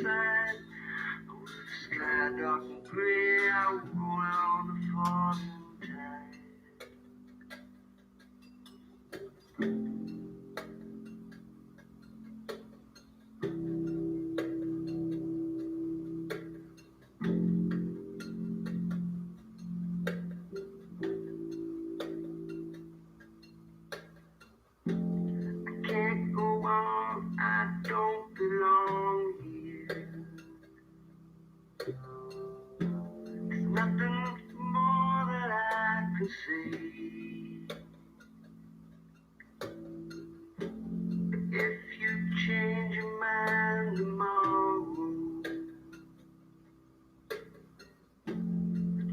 side. With the sky dark and gray, I roll out on the falling tide. I can't go on, I don't belong here. There's nothing more that I can say. If you change your mind tomorrow,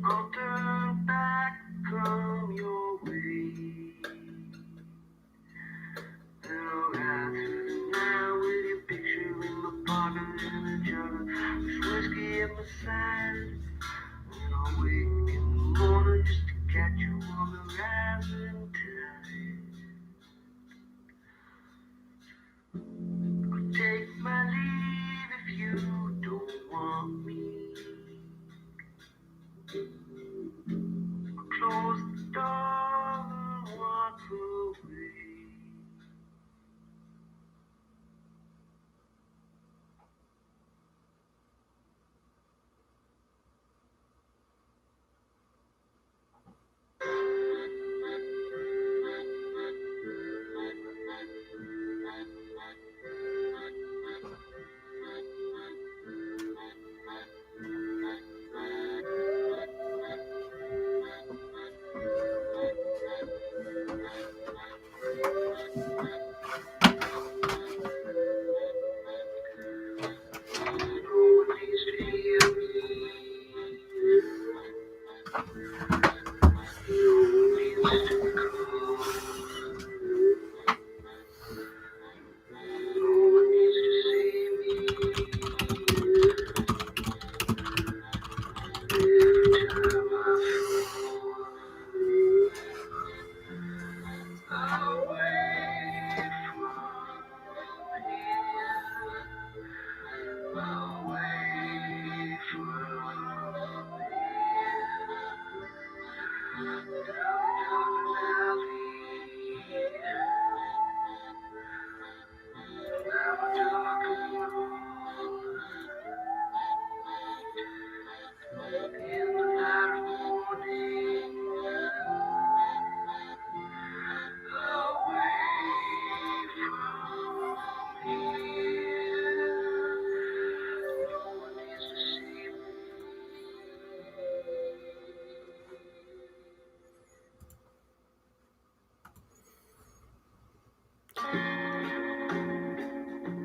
I'll turn back, come your way. And I'll ride through the night with your picture in my pocket and a jar of whiskey at my side. And I'll wake in the morning just to catch you on the rising tide. I'll take my leave if you don't want me. I'll close the door and walk away.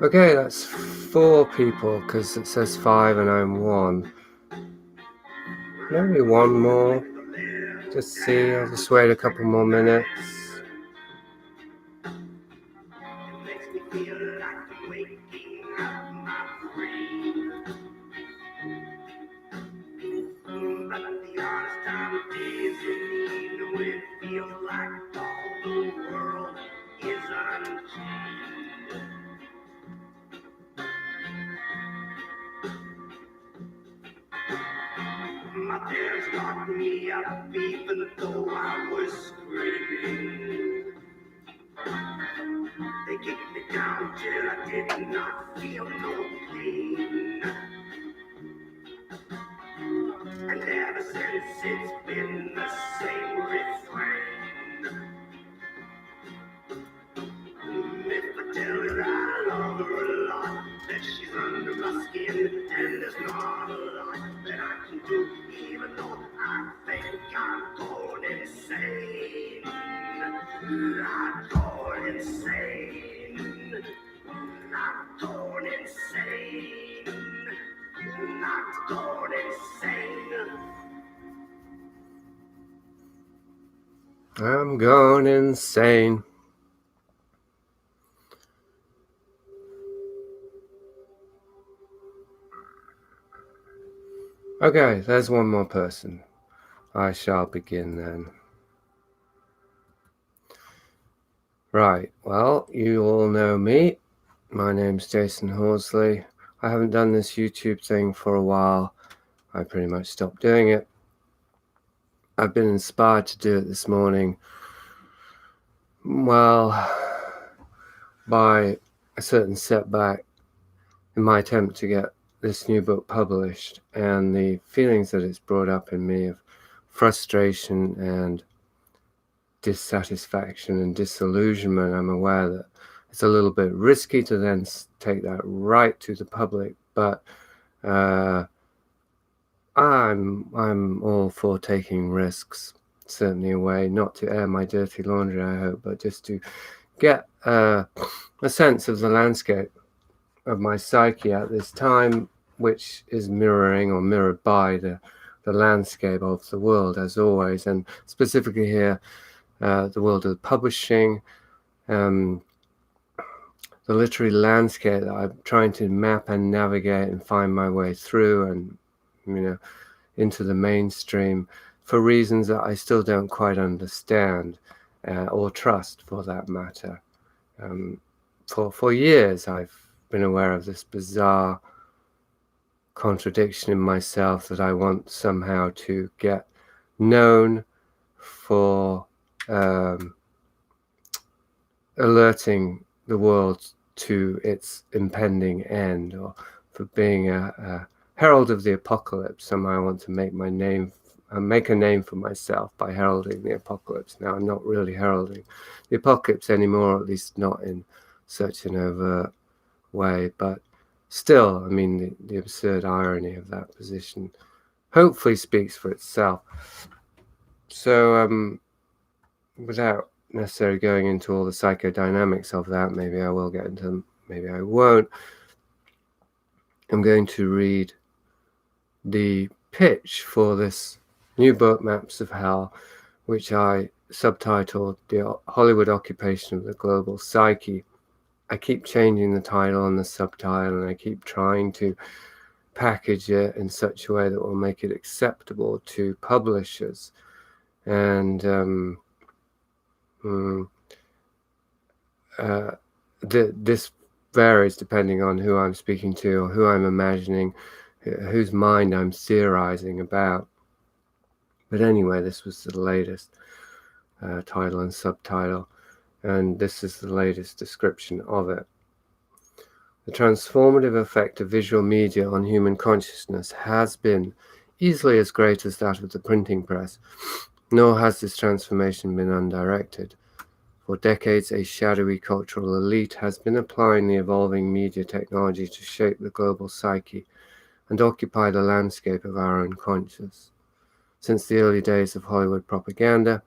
Okay, that's 4 people because it says 5 and I'm 1. Maybe one more. Just see, I'll just wait a couple more minutes. My parents locked me up even though I was screaming. They kicked me down till I did not feel no pain. And ever since it's been the same refrain. If I tell her I love her a lot, that she's under my skin, and there's not a lot that I can do, even though I think I'm going insane. I'm going insane. I'm going insane. I'm going insane. I'm going insane. Okay, there's one more person. I shall begin then. Right, well, you all know me. My name's Jason Horsley. I haven't done this YouTube thing for a while. I pretty much stopped doing it. I've been inspired to do it this morning, well, by a certain setback in my attempt to get this new book published, and the feelings that it's brought up in me of frustration and dissatisfaction and disillusionment. I'm aware that it's a little bit risky to then take that right to the public, but I'm all for taking risks, certainly a way not to air my dirty laundry, I hope, but just to get a sense of the landscape of my psyche at this time, which is mirroring or mirrored by the landscape of the world, as always, and specifically here, the world of publishing, the literary landscape that I'm trying to map and navigate and find my way through, and into the mainstream for reasons that I still don't quite understand or trust, for that matter. For years I've been aware of this bizarre contradiction in myself that I want somehow to get known for alerting the world to its impending end, or for being a herald of the apocalypse. Somehow I want to make my name, make a name for myself by heralding the apocalypse. Now, I'm not really heralding the apocalypse anymore, at least not in such an overt way, but still, I mean, the absurd irony of that position hopefully speaks for itself. So, without necessarily going into all the psychodynamics of that, maybe I will get into them, maybe I won't, I'm going to read the pitch for this new book, Maps of Hell, which I subtitled The Hollywood Occupation of the Global Psyche. I keep changing the title and the subtitle, and I keep trying to package it in such a way that will make it acceptable to publishers. And this varies depending on who I'm speaking to, or who I'm imagining, whose mind I'm theorizing about. But anyway, this was the latest title and subtitle, and this is the latest description of it. The transformative effect of visual media on human consciousness has been easily as great as that of the printing press, nor has this transformation been undirected. For decades, a shadowy cultural elite has been applying the evolving media technology to shape the global psyche and occupy the landscape of our own conscious. Since the early days of Hollywood propaganda,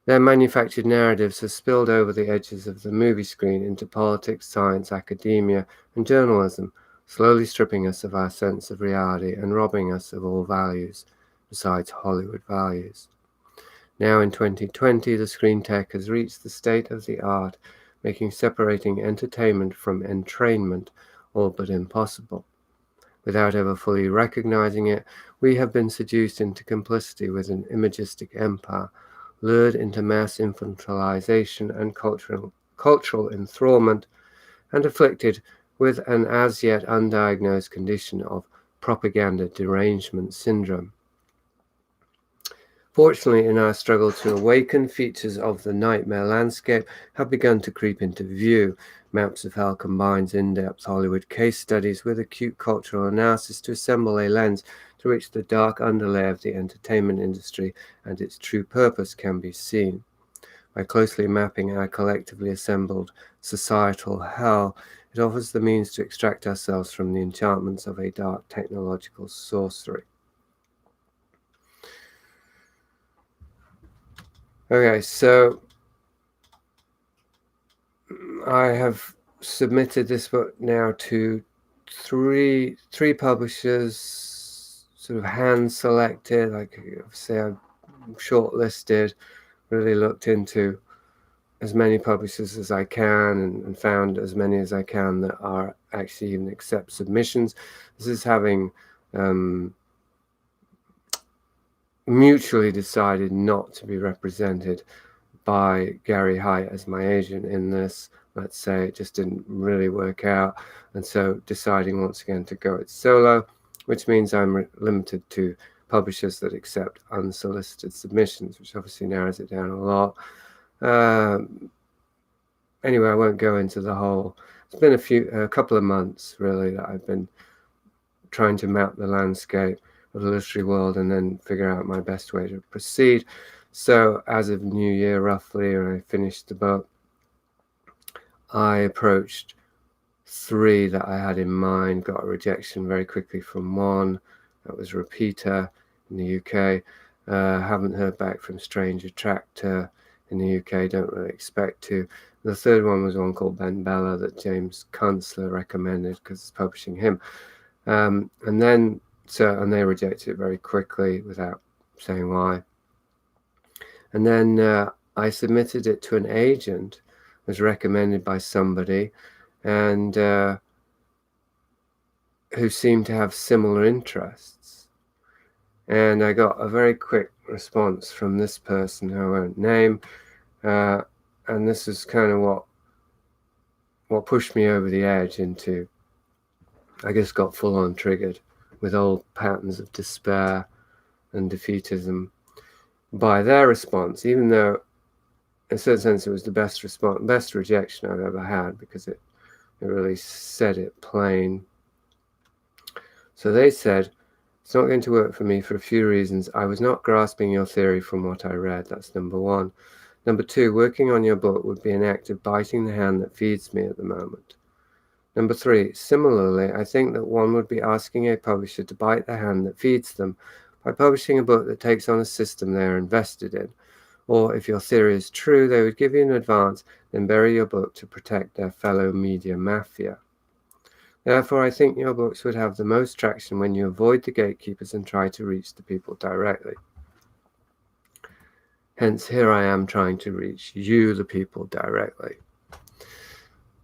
their manufactured narratives have spilled over the edges of the movie screen into politics, science, academia, and journalism, slowly stripping us of our sense of reality and robbing us of all values besides Hollywood values. Now in 2020, the screen tech has reached the state of the art, making separating entertainment from entrainment all but impossible. Without ever fully recognizing it, we have been seduced into complicity with an imagistic empire, lured into mass infantilization and cultural enthrallment, and afflicted with an as yet undiagnosed condition of propaganda derangement syndrome. Fortunately, in our struggle to awaken, features of the nightmare landscape have begun to creep into view. Maps of Hell combines in-depth Hollywood case studies with acute cultural analysis to assemble a lens through which the dark underlay of the entertainment industry and its true purpose can be seen. By closely mapping our collectively assembled societal hell, it offers the means to extract ourselves from the enchantments of a dark technological sorcery. Okay, so I have submitted this book now to three publishers, sort of hand selected. Like, say, I'm shortlisted, really looked into as many publishers as I can, and found as many as I can that are actually even accept submissions. This is having mutually decided not to be represented by Gary Height as my agent in this, let's say. It just didn't really work out, and so deciding once again to go it solo, which means I'm limited to publishers that accept unsolicited submissions, which obviously narrows it down a lot. Anyway, I won't go into the whole. It's been a couple of months really that I've been trying to map the landscape of the literary world and then figure out my best way to proceed. So as of New Year roughly, when I finished the book, I approached 3 that I had in mind, got a rejection very quickly from one. That was Repeater in the UK. Haven't heard back from Strange Attractor in the UK, don't really expect to. The third one was one called Ben Bella that James Kunstler recommended because it's publishing him. And they rejected it very quickly without saying why. And then I submitted it to an agent, was recommended by somebody, and who seemed to have similar interests. And I got a very quick response from this person who I won't name, and this is kind of what pushed me over the edge into, I guess, got full on triggered with old patterns of despair and defeatism by their response, even though in a certain sense it was the best rejection I've ever had, because it really said it plain. So they said, it's not going to work for me for a few reasons. I was not grasping your theory from what I read. That's number 1. Number 2, working on your book would be an act of biting the hand that feeds me at the moment. Number 3, similarly, I think that one would be asking a publisher to bite the hand that feeds them by publishing a book that takes on a system they are invested in. Or if your theory is true, they would give you an advance, then bury your book to protect their fellow media mafia. Therefore, I think your books would have the most traction when you avoid the gatekeepers and try to reach the people directly. Hence, here I am trying to reach you, the people, directly.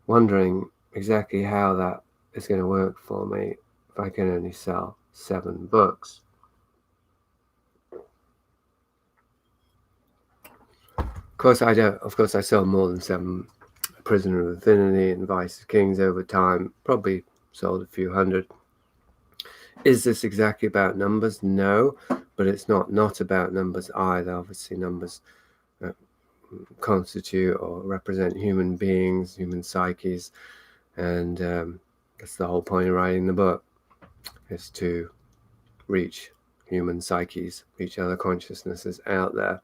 Wondering exactly how that is going to work for me if I can only sell 7 books. Of course, I sell more than 7. Prisoner of Infinity and Vice of Kings over time, probably sold a few hundred. Is this exactly about numbers? No, but it's not about numbers either. Obviously, numbers constitute or represent human beings, human psyches, and that's the whole point of writing the book, is to reach human psyches, reach other consciousnesses out there.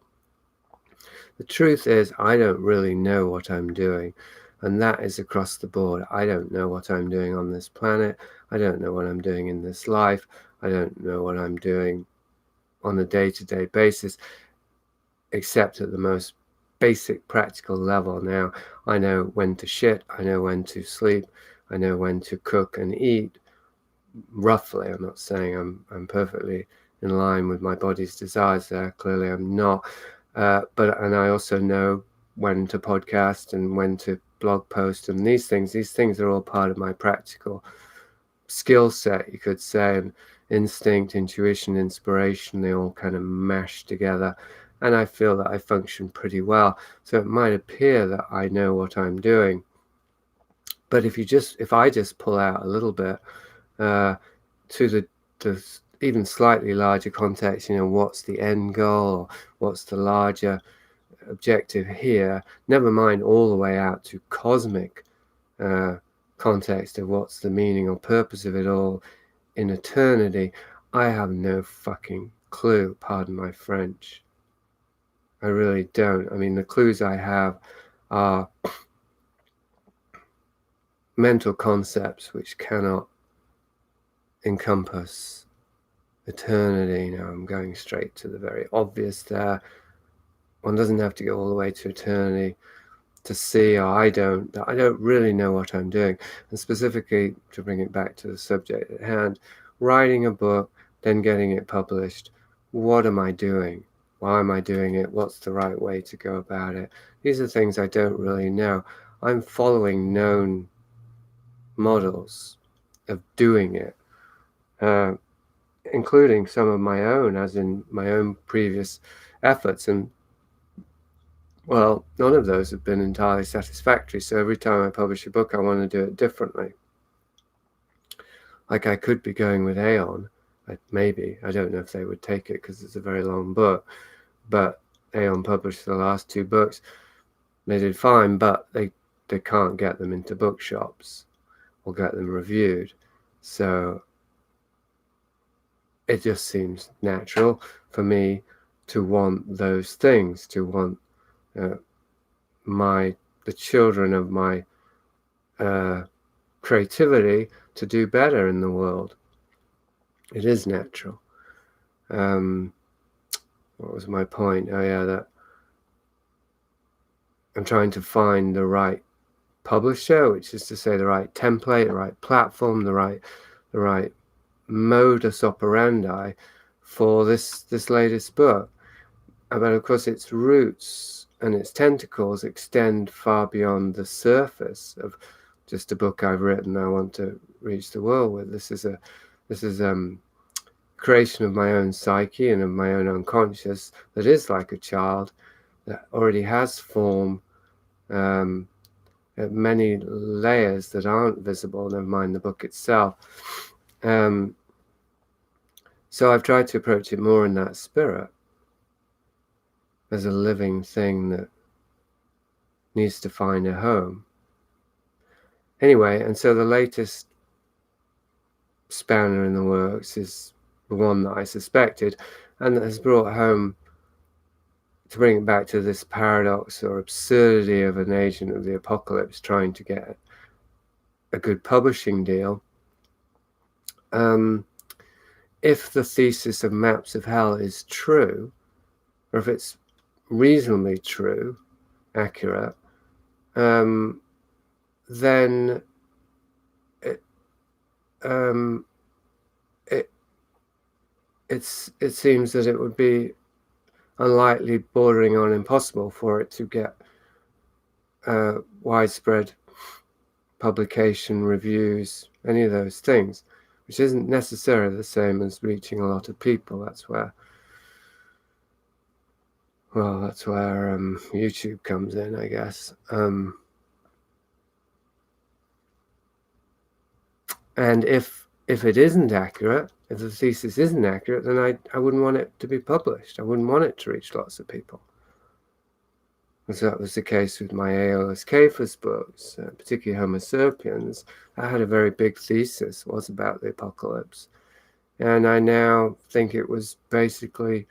The truth is, I don't really know what I'm doing, and that is across the board. I don't know what I'm doing on this planet. I don't know what I'm doing in this life. I don't know what I'm doing on a day-to-day basis, except at the most basic practical level. Now, I know when to shit, I know when to sleep, I know when to cook and eat, roughly. I'm not saying I'm perfectly in line with my body's desires there. Clearly I'm not. And I also know when to podcast and when to blog post, and these things are all part of my practical skill set, you could say, and instinct, intuition, inspiration, they all kind of mash together, and I feel that I function pretty well. So it might appear that I know what I'm doing, but if I just pull out a little bit to the even slightly larger context, what's the end goal, what's the larger objective here, never mind all the way out to cosmic context of what's the meaning or purpose of it all in eternity, I have no fucking clue, pardon my French. I really don't. I mean, the clues I have are mental concepts which cannot encompass eternity. Now I'm going straight to the very obvious there. One doesn't have to go all the way to eternity to see, or I don't really know what I'm doing. And specifically, to bring it back to the subject at hand, writing a book, then getting it published, what am I doing? Why am I doing it? What's the right way to go about it? These are things I don't really know. I'm following known models of doing it, including some of my own, as in my own previous efforts. And Well, none of those have been entirely satisfactory. So every time I publish a book, I want to do it differently. Like I could be going with Aeon, maybe. I don't know if they would take it because it's a very long book. But Aeon published the last 2 books. They did fine, but they can't get them into bookshops or get them reviewed. So it just seems natural for me to want those things, to want the children of my creativity to do better in the world. It is natural. What was my point? Oh yeah, that I'm trying to find the right publisher, which is to say the right template, the right platform, the right modus operandi for this latest book. But of course its roots and its tentacles extend far beyond the surface of just a book I've written I want to reach the world with. This is creation of my own psyche and of my own unconscious that is like a child, that already has form, many layers that aren't visible, never mind the book itself. So I've tried to approach it more in that spirit, as a living thing that needs to find a home. Anyway, and so the latest spanner in the works is the one that I suspected, and that has brought home, to bring it back to this paradox or absurdity of an agent of the apocalypse trying to get a good publishing deal. If the thesis of Maps of Hell is true, or if it's reasonably true, accurate, then it seems that it would be unlikely, bordering on impossible, for it to get widespread publication, reviews, any of those things, which isn't necessarily the same as reaching a lot of people. That's where YouTube comes in, I guess. And if it isn't accurate, if the thesis isn't accurate, then I wouldn't want it to be published. I wouldn't want it to reach lots of people. So that was the case with my Aeolus Cephas books, particularly Homo sapiens. I had a very big thesis, was about the apocalypse. And I now think it was basically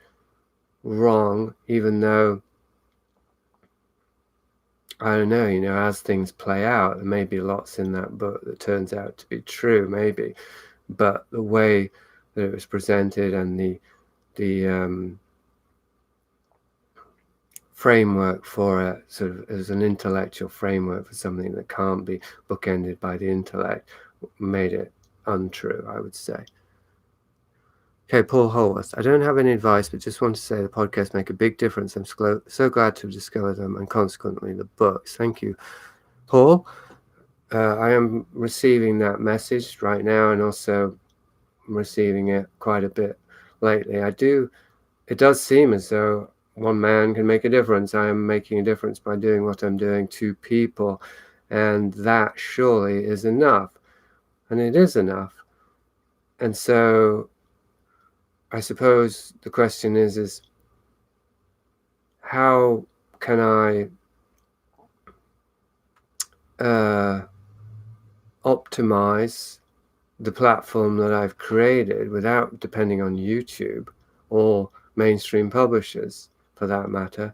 wrong, even though, I don't know, as things play out, there may be lots in that book that turns out to be true, maybe. But the way that it was presented and the framework for it, sort of as an intellectual framework for something that can't be bookended by the intellect, made it untrue, I would say. Okay, Paul Holworth. I don't have any advice, but just want to say the podcasts make a big difference. I'm so glad to discover them, and consequently the books. Thank you, Paul. I am receiving that message right now, and also receiving it quite a bit lately. It does seem as though one man can make a difference. I am making a difference by doing what I'm doing to people, and that surely is enough. And it is enough. And so I suppose the question is how can I optimize the platform that I've created without depending on YouTube or mainstream publishers, for that matter.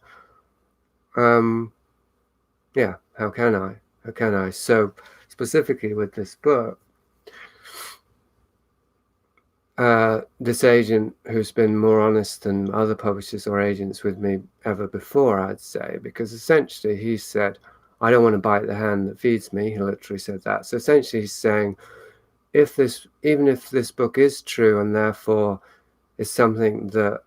Yeah, how can I? So specifically with this book, this agent, who's been more honest than other publishers or agents with me ever before, I'd say, because essentially he said, I don't want to bite the hand that feeds me. He literally said that. So essentially he's saying, even if this book is true and therefore is something that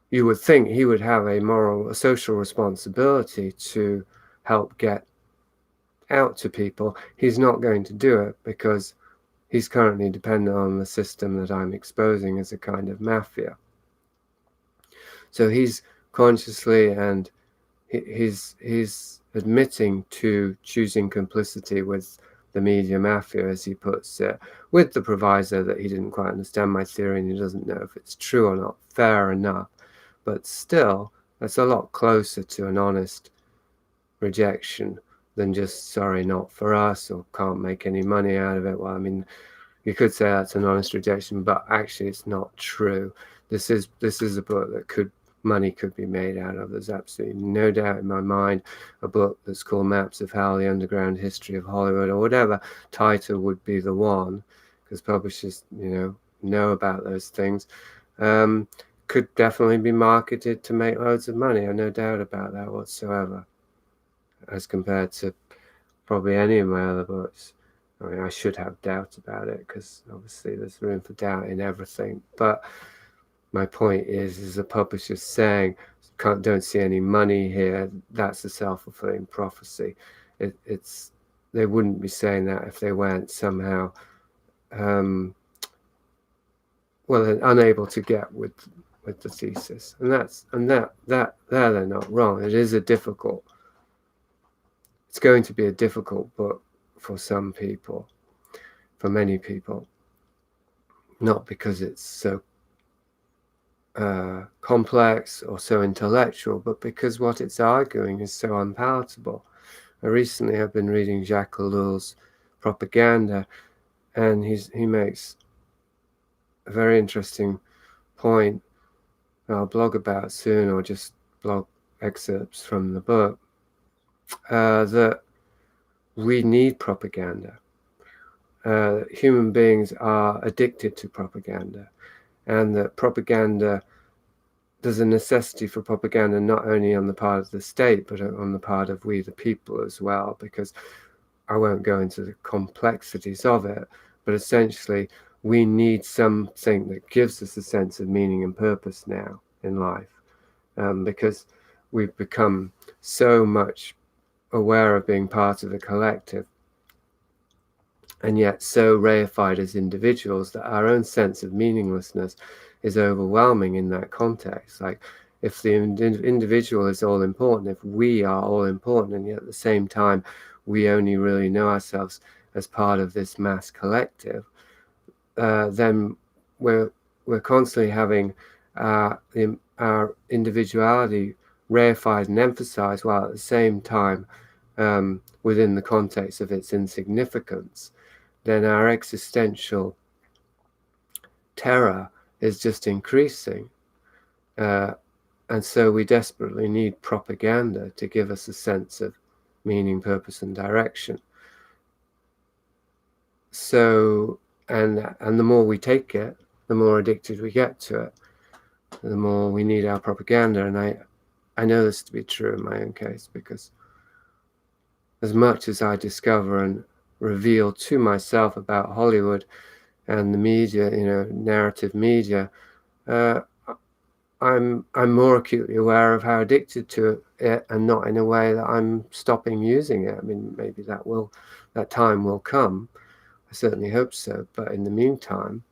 you would think he would have a social responsibility to help get out to people, he's not going to do it because he's currently dependent on the system that I'm exposing as a kind of mafia. So he's consciously and he's admitting to choosing complicity with the media mafia, as he puts it, with the proviso that he didn't quite understand my theory and he doesn't know if it's true or not. Fair enough. But still, that's a lot closer to an honest rejection than just sorry, not for us, or can't make any money out of it. Well, I mean, you could say that's an honest rejection, but actually it's not true. This is a book that money could be made out of. There's absolutely no doubt in my mind. A book that's called Maps of Hell, The Underground History of Hollywood, or whatever title would be the one, because publishers, know about those things, could definitely be marketed to make loads of money. I have no doubt about that whatsoever, as compared to probably any of my other books. I mean, I should have doubt about it, because obviously there's room for doubt in everything. But my point is the publisher's saying, don't see any money here. That's a self-fulfilling prophecy. They wouldn't be saying that if they weren't somehow, unable to get with the thesis. And they're not wrong. It's going to be a difficult book for some people, for many people, not because it's so complex or so intellectual, but because what it's arguing is so unpalatable. I recently have been reading Jacques Ellul's Propaganda, and he makes a very interesting point that I'll blog about soon, or just blog excerpts from the book, that we need propaganda. Human beings are addicted to propaganda, and that propaganda, there's a necessity for propaganda not only on the part of the state, but on the part of we the people as well, because I won't go into the complexities of it, but essentially we need something that gives us a sense of meaning and purpose now in life, because we've become so much aware of being part of a collective, and yet so reified as individuals that our own sense of meaninglessness is overwhelming in that context. Like, if the individual is all important, if we are all important, and yet at the same time we only really know ourselves as part of this mass collective, then we're constantly having our individuality reified and emphasized, while at the same time, within the context of its insignificance, then our existential terror is just increasing. And so we desperately need propaganda to give us a sense of meaning, purpose, and direction. So, and the more we take it, the more addicted we get to it, the more we need our propaganda. And I know this to be true in my own case, because as much as I discover and reveal to myself about Hollywood and the media, narrative media, I'm more acutely aware of how addicted to it, and not in a way that I'm stopping using it. I mean, maybe that time will come. I certainly hope so. But in the meantime,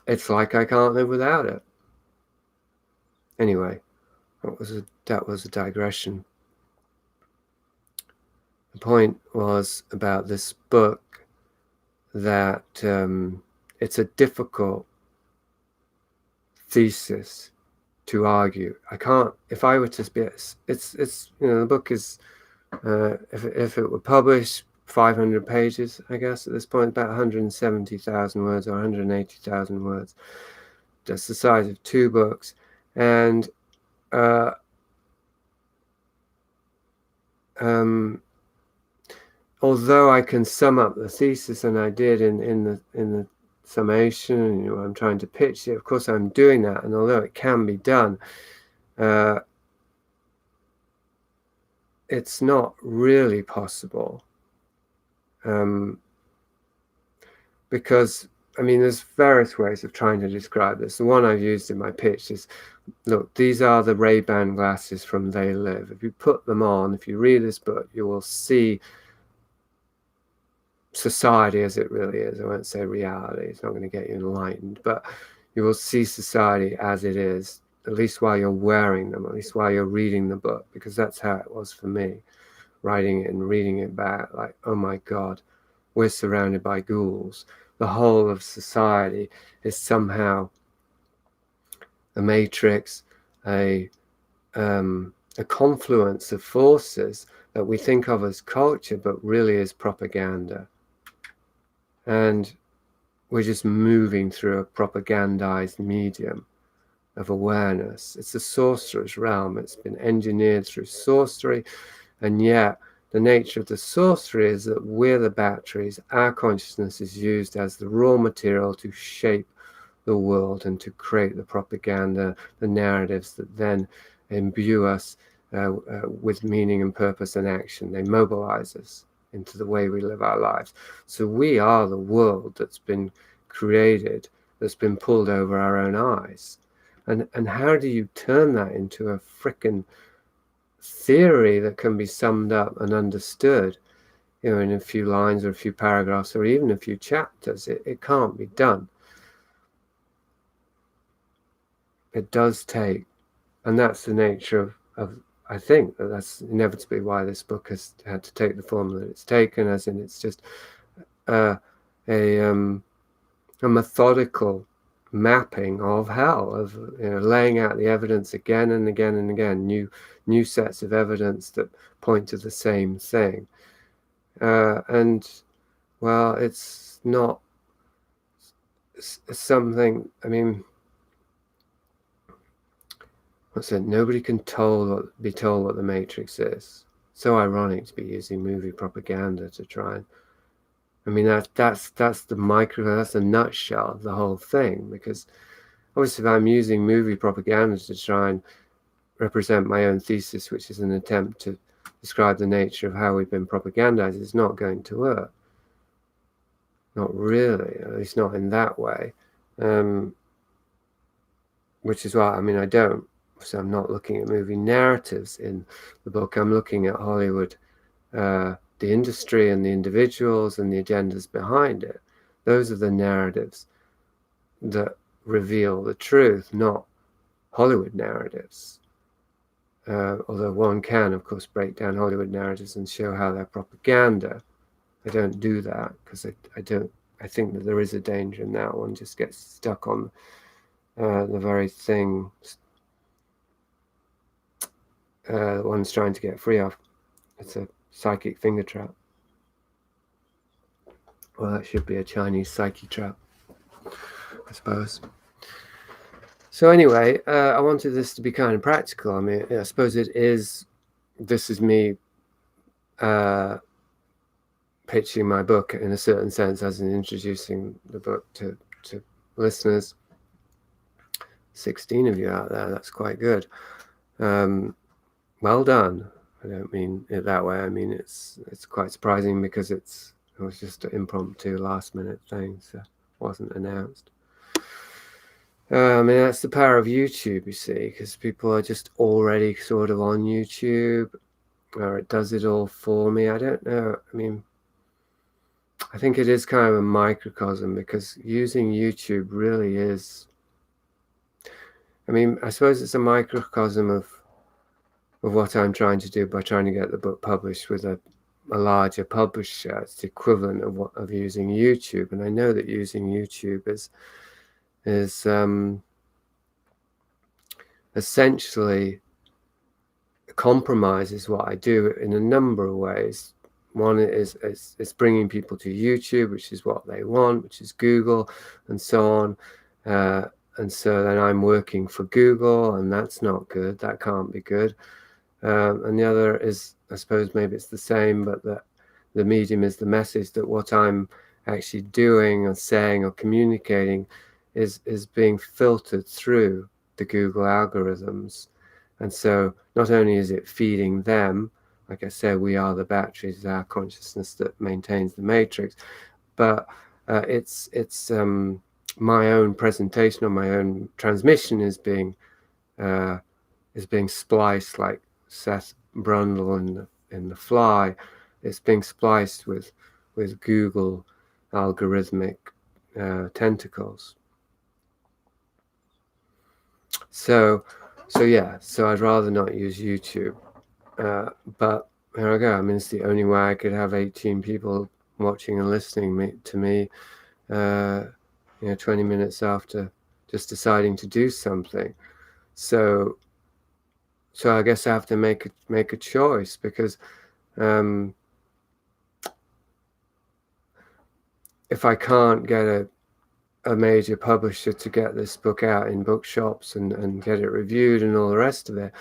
it's like I can't live without it. Anyway, that was a digression. The point was about this book, that it's a difficult thesis to argue. I can't, if I were to be, it's the book is, if it were published, 500 pages, I guess, at this point, about 170,000 words or 180,000 words. That's the size of 2 books. And although I can sum up the thesis, and I did in the summation, I'm trying to pitch it, of course I'm doing that, and although it can be done, it's not really possible, because, I mean, there's various ways of trying to describe this. The one I've used in my pitch is look, these are the Ray-Ban glasses from They Live. If you put them on, if you read this book, you will see society as it really is. I won't say reality, it's not going to get you enlightened, but you will see society as it is, at least while you're wearing them, at least while you're reading the book, because that's how it was for me, writing it and reading it back, like, oh my God, we're surrounded by ghouls. The whole of society is somehow a matrix, a confluence of forces that we think of as culture, but really is propaganda. And we're just moving through a propagandized medium of awareness. It's the sorcerer's realm. It's been engineered through sorcery, and yet the nature of the sorcery is that we're the batteries. Our consciousness is used as the raw material to shape the world and to create the propaganda, the narratives that then imbue us with meaning and purpose and action. They mobilize us into the way we live our lives. So we are the world that's been created, that's been pulled over our own eyes. And how do you turn that into a frickin' theory that can be summed up and understood, you know, in a few lines or a few paragraphs or even a few chapters? It can't be done. It does take, and that's the nature of I think that's inevitably why this book has had to take the form that it's taken, as in it's just a methodical mapping of hell, of, you know, laying out the evidence again and again and again, new sets of evidence that point to the same thing. And well, it's not something, I mean, what's it? Nobody can be told what the Matrix is. So ironic to be using movie propaganda to try and, I mean, that's the that's the nutshell of the whole thing. Because obviously, if I'm using movie propaganda to try and represent my own thesis, which is an attempt to describe the nature of how we've been propagandized, it's not going to work. Not really, at least not in that way. Which is why, I mean, so I'm not looking at movie narratives in the book. I'm looking at Hollywood, the industry and the individuals and the agendas behind it. Those are the narratives that reveal the truth, not Hollywood narratives. Although one can, of course, break down Hollywood narratives and show how they're propaganda. I don't do that because I think that there is a danger in that. One just gets stuck on the very thing one's trying to get free of. It's a psychic finger trap. Well, that should be a Chinese psyche trap, I suppose. So anyway, I wanted this to be kind of practical. I mean, I suppose this is me pitching my book in a certain sense, as in introducing the book to listeners. 16 of you out there, that's quite good. Well done. I don't mean it that way. I mean it's quite surprising because it was just an impromptu last minute thing, so it wasn't announced. I mean, that's the power of YouTube, you see, because people are just already sort of on YouTube, or it does it all for me. I don't know. I mean, I think it is kind of a microcosm, because using YouTube really is, I mean, I suppose it's a microcosm of what I'm trying to do by trying to get the book published with a larger publisher. It's the equivalent of using YouTube. And I know that using YouTube is essentially compromises what I do in a number of ways. One is bringing people to YouTube, which is what they want, which is Google and so on. And so then I'm working for Google, and that's not good. That can't be good. And the other is, I suppose maybe it's the same, but that the medium is the message, that what I'm actually doing or saying or communicating is being filtered through the Google algorithms. And so not only is it feeding them, like I said, we are the batteries, our consciousness that maintains the matrix, but it's my own presentation or my own transmission is being is being spliced like Seth Brundle in the Fly. It's being spliced with Google algorithmic tentacles. So I'd rather not use YouTube. But here I go. I mean, it's the only way I could have 18 people watching and listening to me, 20 minutes after just deciding to do something. So I guess I have to make a choice, because if I can't get a major publisher to get this book out in bookshops and get it reviewed and all the rest of it,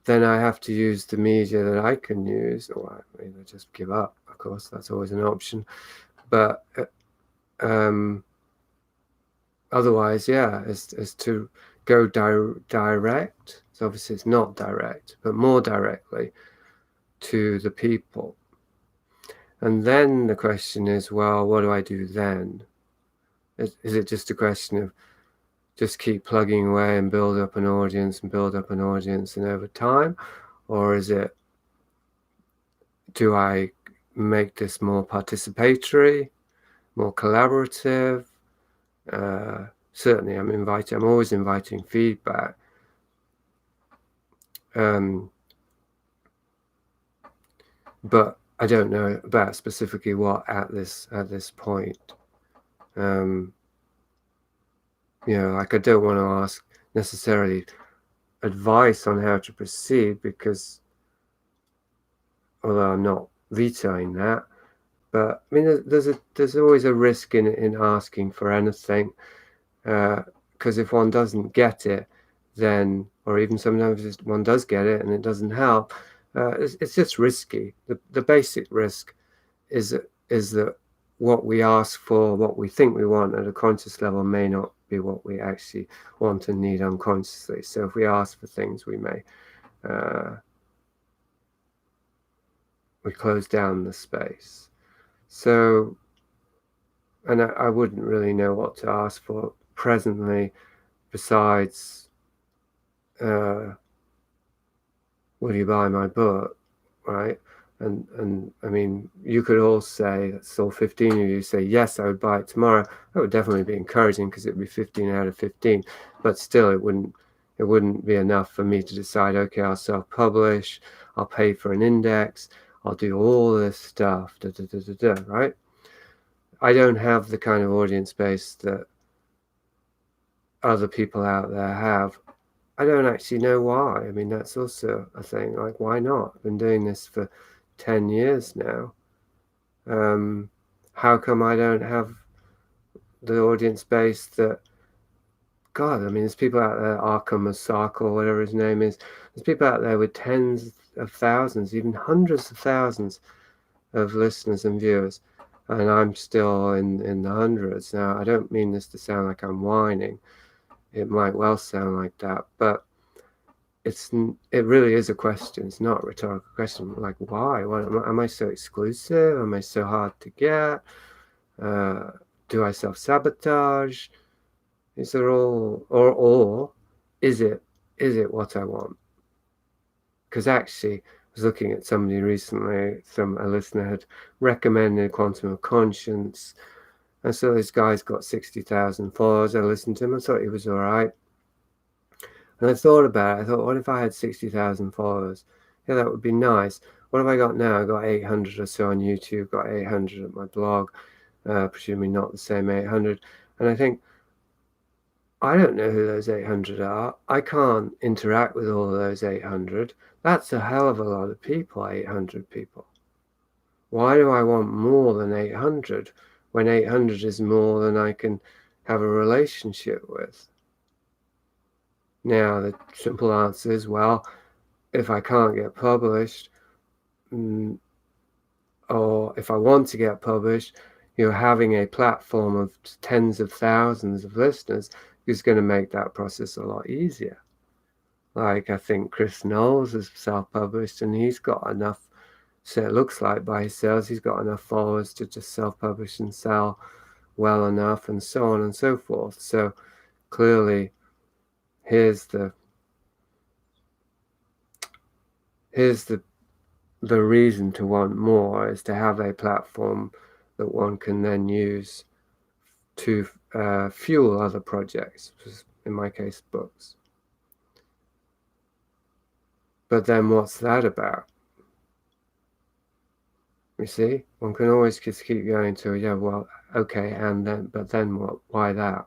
then I have to use the media that I can use, or I just give up. Of course, that's always an option. But otherwise, is to go direct. So obviously it's not direct, but more directly to the people. And then the question is, well, what do I do then? Is it just a question of just keep plugging away and build up an audience and over time? Or is it, do I make this more participatory, more collaborative? Certainly I'm always inviting feedback. But I don't know about specifically what at this point. Like, I don't want to ask necessarily advice on how to proceed, because although I'm not vetoing that, but I mean, there's always a risk in asking for anything, because if one doesn't get it, then, or even sometimes one does get it and it doesn't help, it's just risky. The basic risk is that what we ask for, what we think we want at a conscious level, may not be what we actually want and need unconsciously. So if we ask for things, we may we close down the space. So, and I wouldn't really know what to ask for presently, besides, will you buy my book, right? And I mean, you could all say, that's all 15 of you say, yes, I would buy it tomorrow. That would definitely be encouraging, because it would be 15 out of 15. But still, it wouldn't be enough for me to decide, okay, I'll self-publish, I'll pay for an index, I'll do all this stuff, right? I don't have the kind of audience base that other people out there have. I don't actually know why. I mean, that's also a thing. Like, why not? I've been doing this for 10 years now. How come I don't have the audience base that, God, I mean, there's people out there, Arkham Asaka, or whatever his name is. There's people out there with tens of thousands, even hundreds of thousands of listeners and viewers. And I'm still in the hundreds. Now, I don't mean this to sound like I'm whining. It might well sound like that, but it really is a question. It's not a rhetorical question. Like, why? Am I so exclusive? Am I so hard to get? Do I self-sabotage? Is there all, or is it what I want? Because actually, I was looking at somebody recently. A listener had recommended Quantum of Conscience, and so this guy's got 60,000 followers. I listened to him. I thought he was all right. And I thought about it. I thought, what if I had 60,000 followers? Yeah, that would be nice. What have I got now? I got 800 or so on YouTube, got 800 at my blog, presumably not the same 800. And I think, I don't know who those 800 are. I can't interact with all of those 800. That's a hell of a lot of people, 800 people. Why do I want more than 800 when 800 is more than I can have a relationship with? Now, the simple answer is, well, if I can't get published, or if I want to get published, having a platform of tens of thousands of listeners is going to make that process a lot easier. Like, I think Chris Knowles is self-published, and he's got enough, so it looks like by his sales, he's got enough followers to just self-publish and sell well enough, and so on and so forth. So clearly, here's the here's the reason to want more, is to have a platform that one can then use to fuel other projects, in my case books. But then what's that about? You see, one can always just keep going to, yeah, well, okay, and then, but then what? Why that?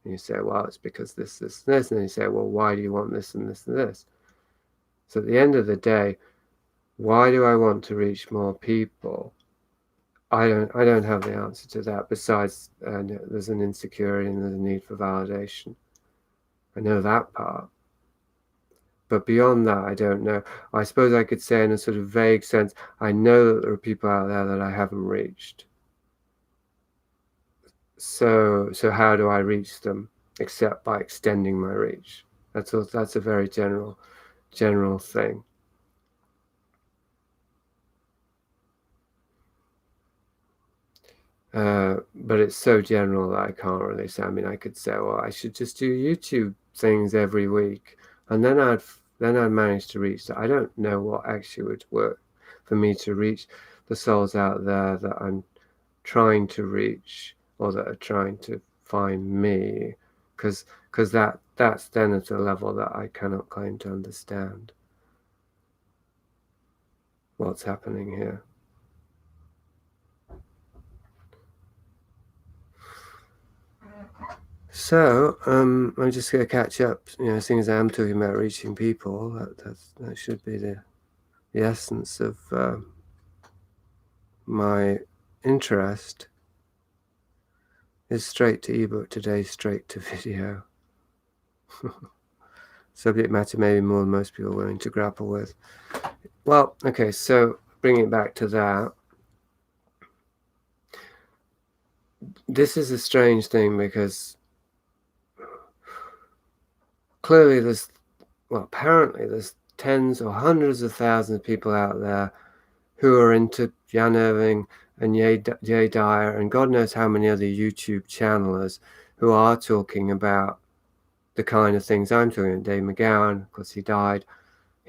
And you say, well, it's because this, and this. And then you say, well, why do you want this and this and this? So at the end of the day, why do I want to reach more people? I don't have the answer to that. Besides, there's an insecurity and there's a need for validation. I know that part. But beyond that, I don't know. I suppose I could say in a sort of vague sense, I know that there are people out there that I haven't reached. So how do I reach them? Except by extending my reach. That's a very general thing. But it's so general that I can't really say. I mean, I could say, well, I should just do YouTube things every week, and then I'd manage to reach that. I don't know what actually would work for me to reach the souls out there that I'm trying to reach, or that are trying to find me, because that's then at a level that I cannot claim to understand what's happening here. So I'm just going to catch up. Seeing as I am talking about reaching people, that should be the essence of my interest. Is straight to ebook today, straight to video. Subject matter maybe more than most people are willing to grapple with. Well, okay, so bringing it back to that. This is a strange thing because clearly apparently there's tens or hundreds of thousands of people out there who are into Jan Irving and Jay Dyer and God knows how many other YouTube channelers who are talking about the kind of things I'm talking about. Dave McGowan, of course, he died.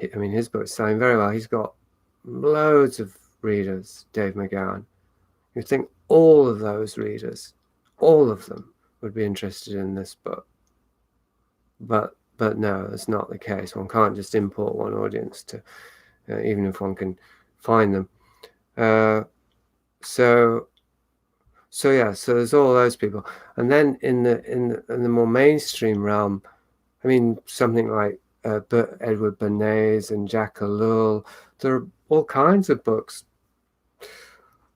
I mean, his book's selling very well. He's got loads of readers, Dave McGowan. You'd think all of those readers, all of them, would be interested in this book. But no, that's not the case. One can't just import one audience to, even if one can find them. So there's all those people, and then in the more mainstream realm, I mean, something like Edward Bernays and Jack Ellul. There are all kinds of books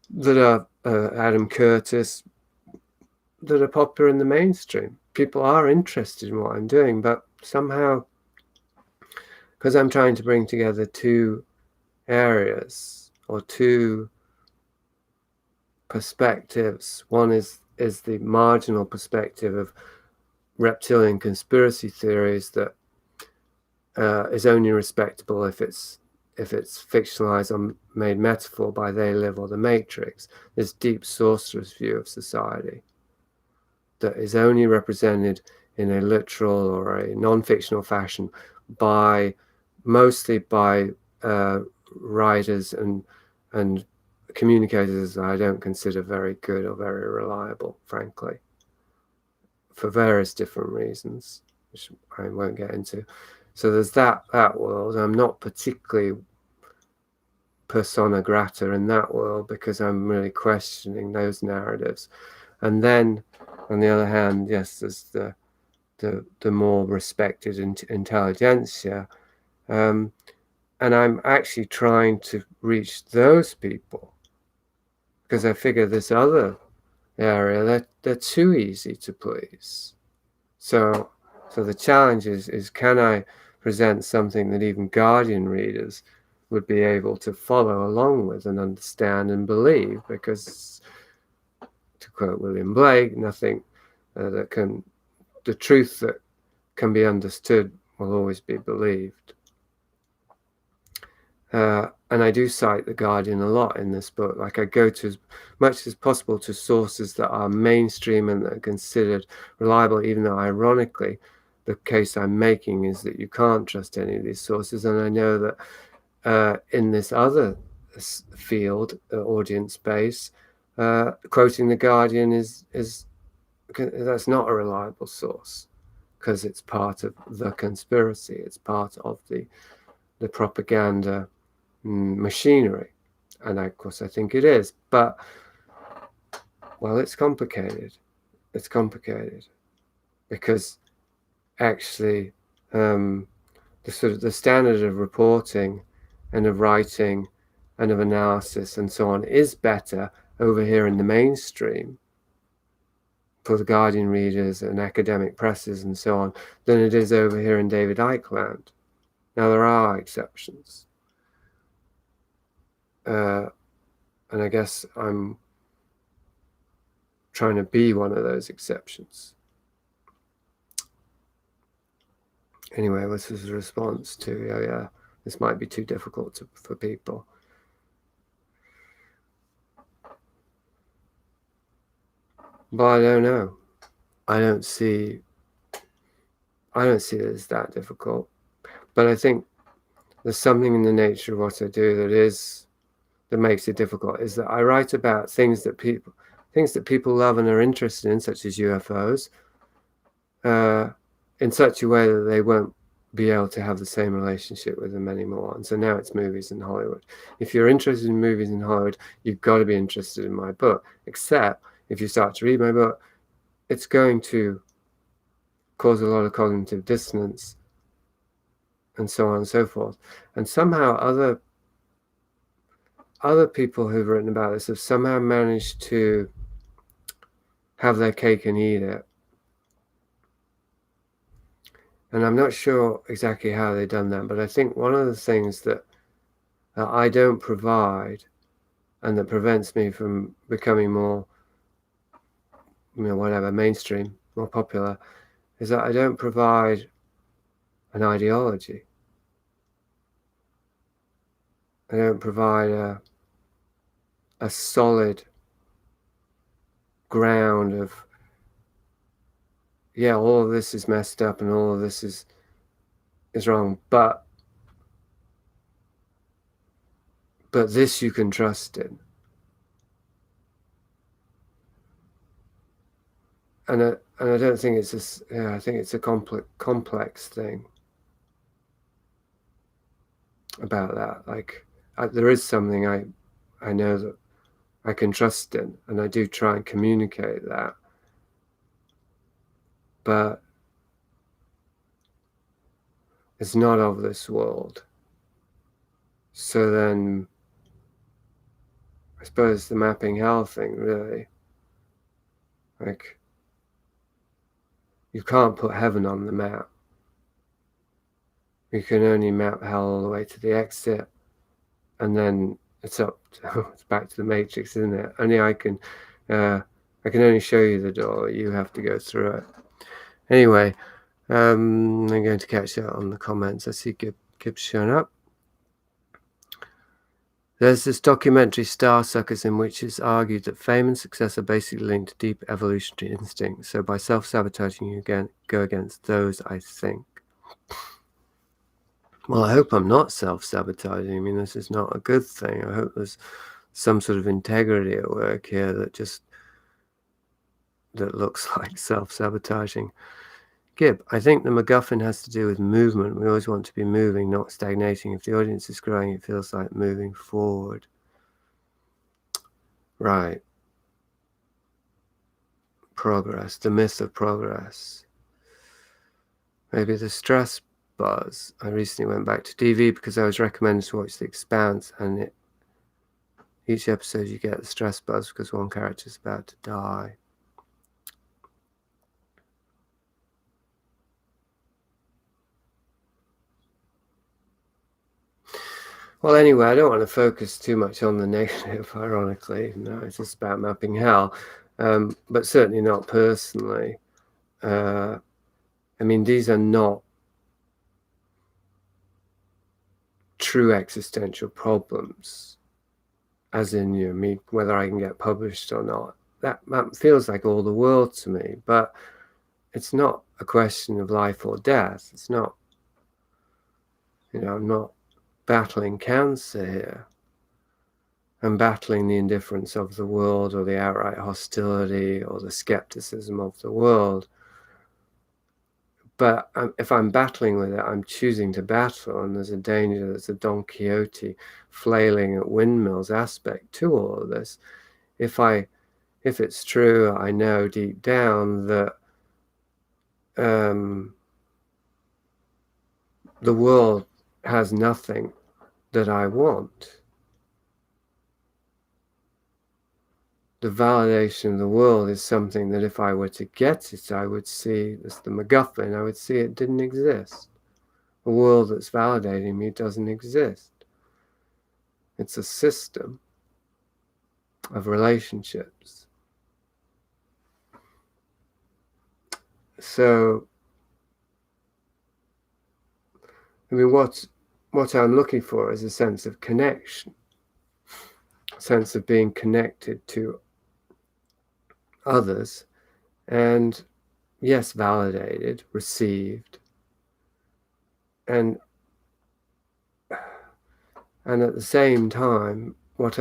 that are Adam Curtis that are popular in the mainstream. People are interested in what I'm doing, but somehow, because I'm trying to bring together two areas or two perspectives. One is the marginal perspective of reptilian conspiracy theories that is only respectable if it's fictionalized or made metaphor by They Live or The Matrix. This deep sorcerer's view of society that is only represented in a literal or a non-fictional fashion mostly by writers and communicators that I don't consider very good or very reliable, frankly, for various different reasons, which I won't get into. So there's that world. I'm not particularly persona grata in that world because I'm really questioning those narratives. And then, on the other hand, yes, there's the more respected intelligentsia, and I'm actually trying to reach those people because I figure this other area they're too easy to please. So the challenge is can I present something that even Guardian readers would be able to follow along with and understand and believe, because, to quote William Blake, nothing the truth that can be understood will always be believed. And I do cite The Guardian a lot in this book. Like, I go to as much as possible to sources that are mainstream and that are considered reliable, even though, ironically, the case I'm making is that you can't trust any of these sources. And I know that in this other field, audience base, quoting The Guardian is that's not a reliable source, because it's part of the conspiracy. It's part of the propaganda machinery, and of course I think it is. But well, it's complicated. It's complicated because actually the standard of reporting and of writing and of analysis and so on is better over here in the mainstream for the Guardian readers and academic presses and so on than it is over here in David Icke land. Now, there are exceptions. And I guess I'm trying to be one of those exceptions. Anyway, this was a response to, yeah, this might be too difficult for people. But I don't know. I don't see it as that difficult. But I think there's something in the nature of what I do that makes it difficult, is that I write about things that people love and are interested in, such as UFOs, in such a way that they won't be able to have the same relationship with them anymore. And so now it's movies in Hollywood. If you're interested in movies in Hollywood, you've got to be interested in my book. Except if you start to read my book, it's going to cause a lot of cognitive dissonance and so on and so forth. And somehow other people who've written about this have somehow managed to have their cake and eat it. And I'm not sure exactly how they've done that, but I think one of the things that I don't provide and that prevents me from becoming more, mainstream, more popular, is that I don't provide an ideology. I don't provide a solid ground of, yeah, all of this is messed up and all of this is wrong, but this you can trust in. And I don't think it's I think it's a complex thing about that. Like, there is something I know that I can trust in, and I do try and communicate that. But it's not of this world. So then, I suppose the mapping hell thing, really, like, you can't put heaven on the map. You can only map hell all the way to the exit, and then it's back to the Matrix, isn't it? Only I can only show you the door. You have to go through it. Anyway, I'm going to catch that on the comments. I see Gibbs showing up. There's this documentary, Star Suckers, in which it's argued that fame and success are basically linked to deep evolutionary instincts. So by self-sabotaging, you go against those, I think. Well, I hope I'm not self-sabotaging. I mean, this is not a good thing. I hope there's some sort of integrity at work here that looks like self-sabotaging. Gib, I think the MacGuffin has to do with movement. We always want to be moving, not stagnating. If the audience is growing, it feels like moving forward. Right. Progress, the myth of progress. Maybe the stress buzz. I recently went back to DV because I was recommended to watch The Expanse, and each episode you get the stress buzz because one character is about to die. Well, anyway, I don't want to focus too much on the negative, ironically. No, it's just about mapping hell, but certainly not personally. I mean, these are not true existential problems, as in, me, whether I can get published or not. That feels like all the world to me, but it's not a question of life or death. It's not, I'm not battling cancer here. I'm battling the indifference of the world, or the outright hostility, or the skepticism of the world. But if I'm battling with it, I'm choosing to battle, and there's a danger, there's a Don Quixote flailing at windmills aspect to all of this. If it's true, I know deep down that the world has nothing that I want. The validation of the world is something that if I were to get it, I would see as the MacGuffin, I would see it didn't exist. A world that's validating me doesn't exist. It's a system of relationships. So, I mean, what I'm looking for is a sense of connection, a sense of being connected to others, and yes, validated, received, and at the same time, what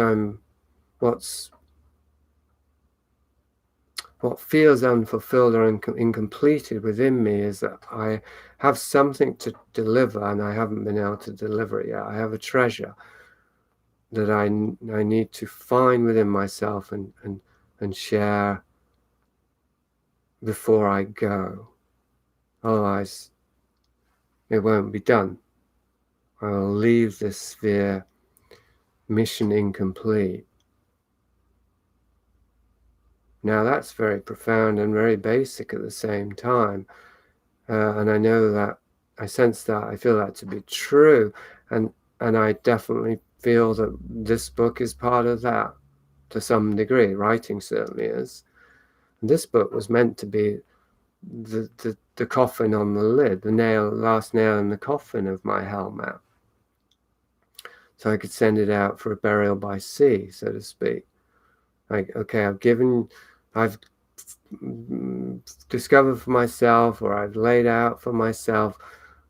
feels unfulfilled or incompleted within me is that I have something to deliver and I haven't been able to deliver it yet. I have a treasure that I need to find within myself and share before I go. Otherwise, it won't be done. I will leave this sphere mission incomplete. Now that's very profound and very basic at the same time. And I know that, I sense that, I feel that to be true. And I definitely feel that this book is part of that to some degree. Writing certainly is. And this book was meant to be the coffin on the lid, the last nail in the coffin of my hell map. So I could send it out for a burial by sea, so to speak. Like, okay, I've discovered for myself, or I've laid out for myself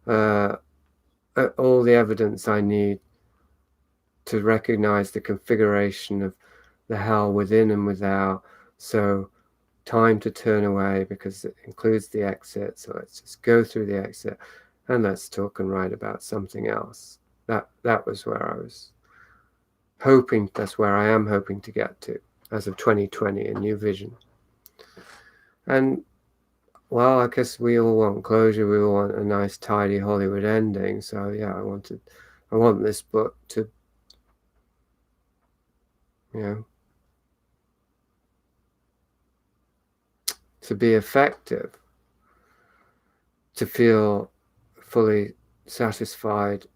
all the evidence I need to recognize the configuration of the hell within and without. So time to turn away, because it includes the exit. So let's just go through the exit and let's talk and write about something else. That was where I was hoping, that's where I am hoping to get to as of 2020, a new vision. And well, I guess we all want closure. We all want a nice, tidy Hollywood ending. So yeah, I want this book to, to be effective, to feel fully satisfied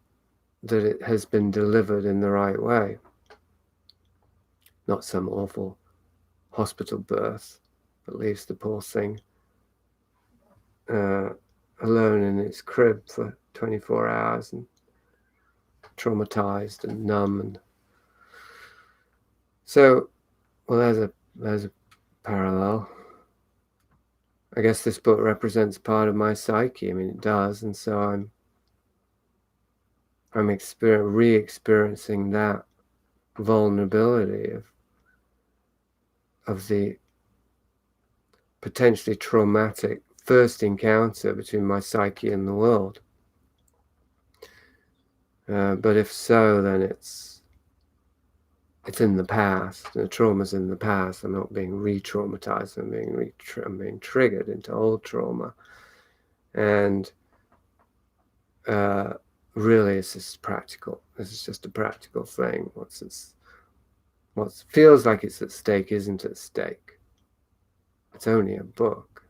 that it has been delivered in the right way. Not some awful hospital birth that leaves the poor thing alone in its crib for 24 hours and traumatized and numb. And so, well, there's a parallel. I guess this book represents part of my psyche. I mean, it does, and so I'm re-experiencing that vulnerability of the potentially traumatic first encounter between my psyche and the world. But if so, then it's in the past. The trauma's in the past. I'm not being re-traumatized. I'm being triggered into old trauma, and really, it's just practical. This is just a practical thing. What feels like it's at stake isn't at stake. It's only a book.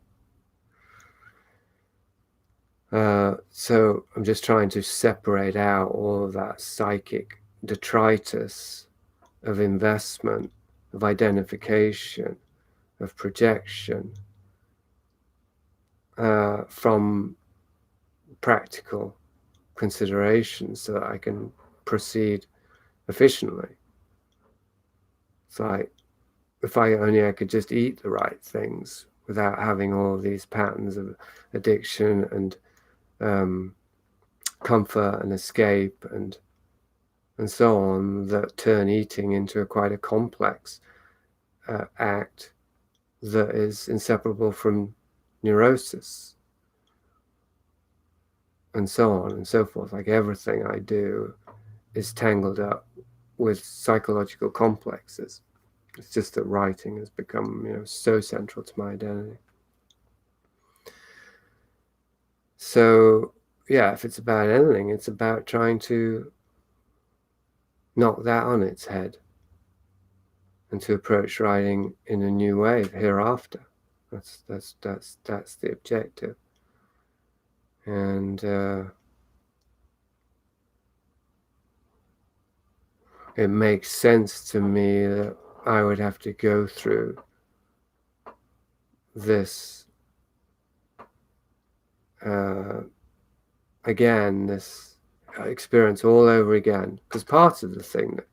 So I'm just trying to separate out all of that psychic detritus of investment, of identification, of projection, from practical considerations, so that I can proceed efficiently. It's like, if I could just eat the right things without having all of these patterns of addiction and comfort and escape and and so on, that turn eating into quite a complex act that is inseparable from neurosis, and so on and so forth. Like everything I do is tangled up with psychological complexes. It's just that writing has become, so central to my identity. So, yeah, if it's about anything, it's about trying to knock that on its head and to approach writing in a new way hereafter. That's the objective. And it makes sense to me that I would have to go through this again, this experience all over again, because part of the thing that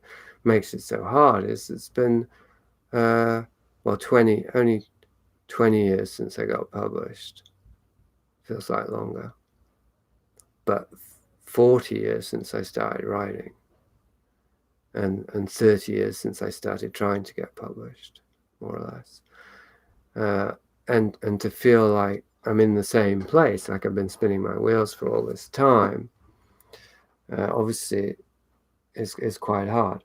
makes it so hard is it's been only 20 years since I got published. Feels like longer, but 40 years since I started writing, and 30 years since I started trying to get published, more or less. And to feel like I'm in the same place, like I've been spinning my wheels for all this time, obviously is quite hard.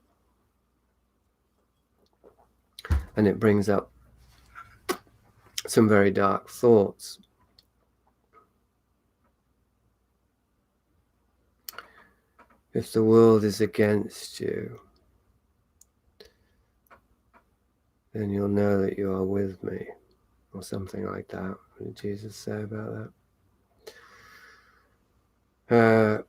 And it brings up some very dark thoughts. If the world is against you, then you'll know that you are with me, or something like that. What did Jesus say about that?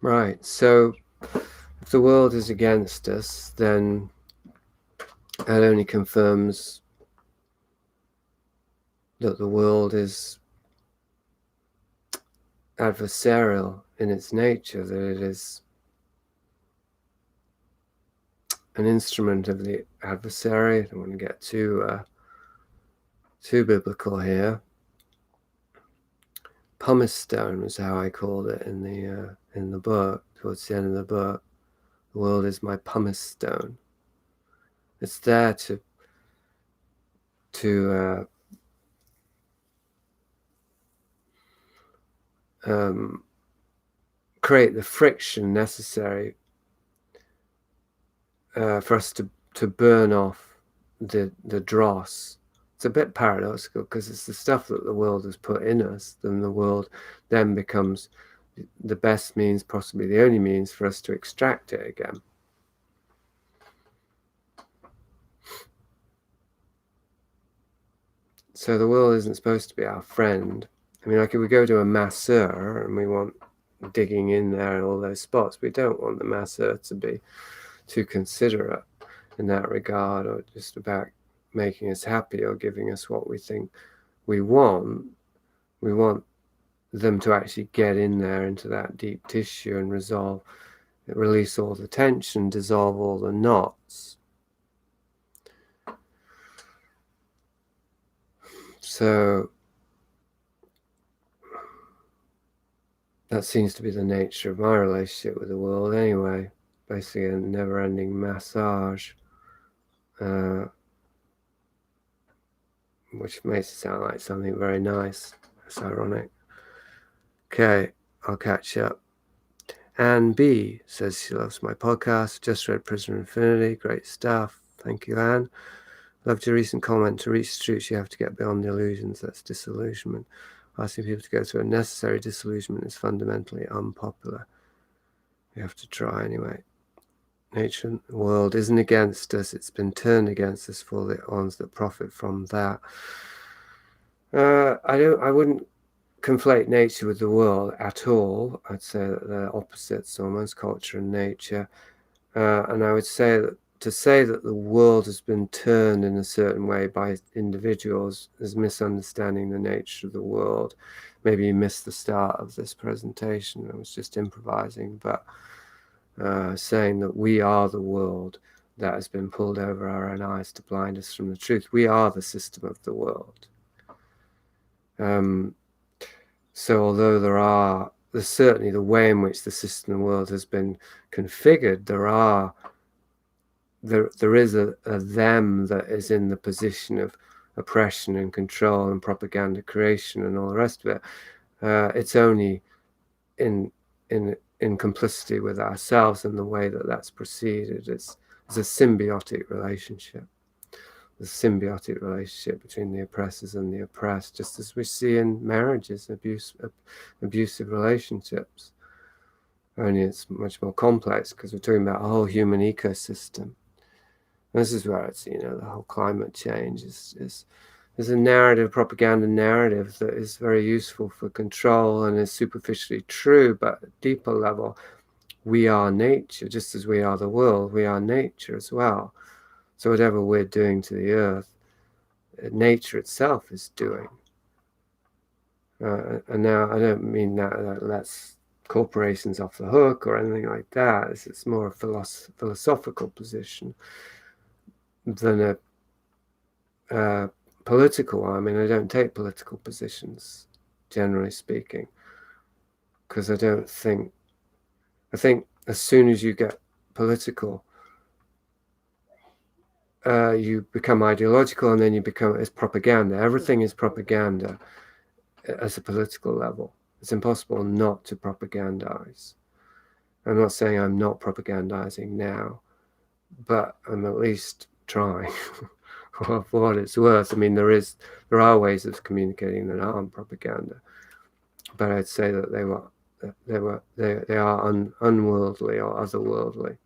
Right, so if the world is against us, then that only confirms that the world is adversarial in its nature, that it is an instrument of the adversary. I don't want to get too biblical here. Pumice stone was how I called it in the book, towards the end of the book. The world is my pumice stone. It's there to create the friction necessary for us to burn off the dross. It's a bit paradoxical, because it's the stuff that the world has put in us, then the world then becomes the best means, possibly the only means, for us to extract it again. So the world isn't supposed to be our friend. I mean, like if we go to a masseur and we want digging in there in all those spots, we don't want the masseur to be too considerate in that regard, or just about making us happy or giving us what we think we want. We want them to actually get in there into that deep tissue and release all the tension, dissolve all the knots. So that seems to be the nature of my relationship with the world anyway. Basically a never-ending massage, which makes it sound like something very nice. It's ironic. Okay, I'll catch up. Anne B says she loves my podcast. Just read Prisoner Infinity. Great stuff. Thank you, Anne. Loved your recent comment. To reach the truth, you have to get beyond the illusions. That's disillusionment. Asking people to go through a necessary disillusionment is fundamentally unpopular. We have to try anyway. Nature and the world isn't against us. It's been turned against us for the ones that profit from that. I wouldn't conflate nature with the world at all. I'd say that they're opposites almost, culture and nature. And I would say that to say that the world has been turned in a certain way by individuals is misunderstanding the nature of the world. Maybe you missed the start of this presentation. I was just improvising, but saying that we are the world, that has been pulled over our own eyes to blind us from the truth. We are the system of the world. So although there's certainly the way in which the system of the world has been configured, there is a them that is in the position of oppression and control and propaganda creation and all the rest of it. It's only in complicity with ourselves and the way that that's proceeded. It's a symbiotic relationship. The symbiotic relationship between the oppressors and the oppressed, just as we see in marriages, abusive relationships. Only it's much more complex because we're talking about a whole human ecosystem. And this is where it's, the whole climate change is a narrative, propaganda narrative that is very useful for control and is superficially true, but at a deeper level, we are nature, just as we are the world, we are nature as well. So whatever we're doing to the earth, nature itself is doing. And now I don't mean that lets corporations off the hook or anything like that. It's more a philosophical position than a political one. I mean, I don't take political positions, generally speaking, because I think as soon as you get political, you become ideological, and then it's propaganda. Everything is propaganda at a political level. It's impossible not to propagandize. I'm not saying I'm not propagandizing now, but I'm at least trying. For what it's worth. I mean, there are ways of communicating that aren't propaganda, but I'd say that they are unworldly or otherworldly.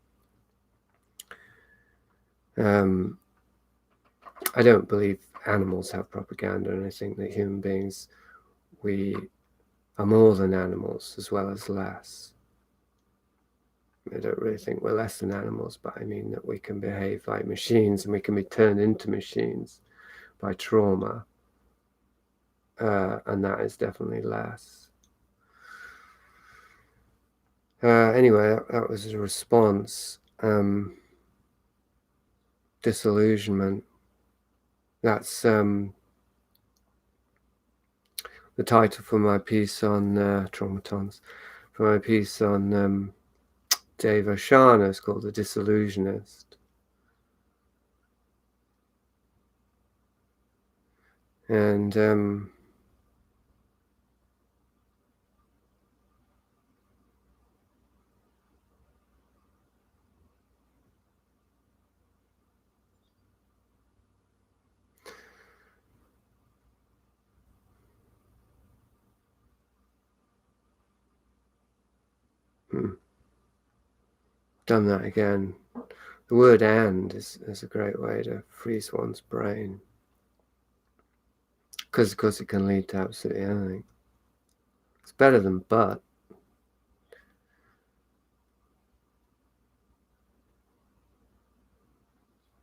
I don't believe animals have propaganda, and I think that human beings, we are more than animals as well as less. I don't really think we're less than animals, but I mean that we can behave like machines and we can be turned into machines by trauma, and that is definitely less. Anyway, that was a response. Disillusionment. That's the title for my piece on traumatons. For my piece on Dave Oshana is called The Disillusionist. And done that again. The word "and" is a great way to freeze one's brain, because of course it can lead to absolutely anything. It's better than "but."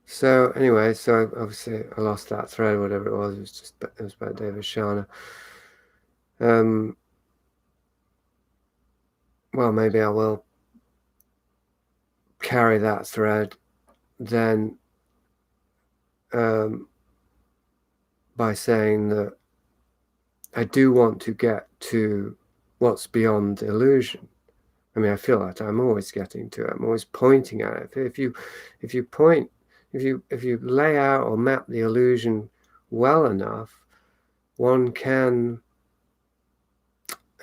So anyway, so obviously I lost that thread, whatever it was. It was about David Oshana. Well, maybe I will carry that thread then by saying that I do want to get to what's beyond illusion. I mean, I feel like I'm always getting to it. I'm always pointing at it. If you lay out or map the illusion well enough, one can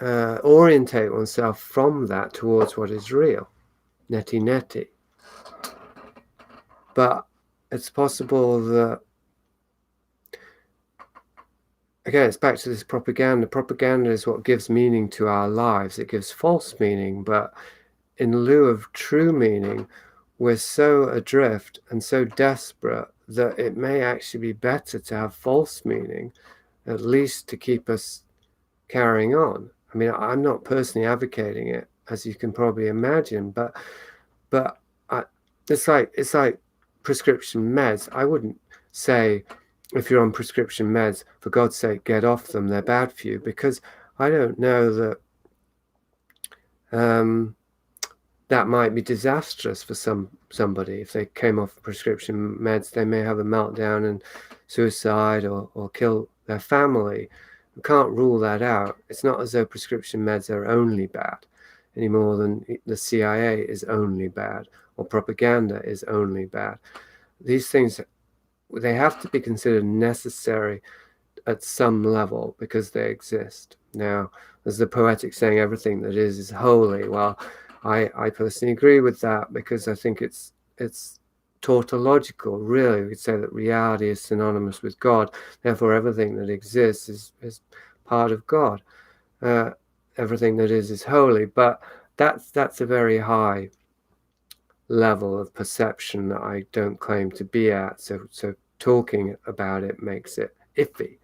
orientate oneself from that towards what is real, neti. But it's possible that, again, it's back to this propaganda. Propaganda is what gives meaning to our lives. It gives false meaning, but in lieu of true meaning, we're so adrift and so desperate that it may actually be better to have false meaning, at least to keep us carrying on. I mean, I'm not personally advocating it, as you can probably imagine, but it's like prescription meds. I wouldn't say, if you're on prescription meds, for God's sake, get off them. They're bad for you, because I don't know that that might be disastrous for somebody. If they came off prescription meds, they may have a meltdown and suicide or kill their family. We can't rule that out. It's not as though prescription meds are only bad any more than the CIA is only bad or propaganda is only bad. These things, they have to be considered necessary at some level because they exist. Now, there's the poetic saying, everything that is holy. Well, I personally agree with that because I think it's tautological, really. We could say that reality is synonymous with God. Therefore, everything that exists is part of God. Everything that is holy. But that's a very high level of perception that I don't claim to be at. So talking about it makes it iffy.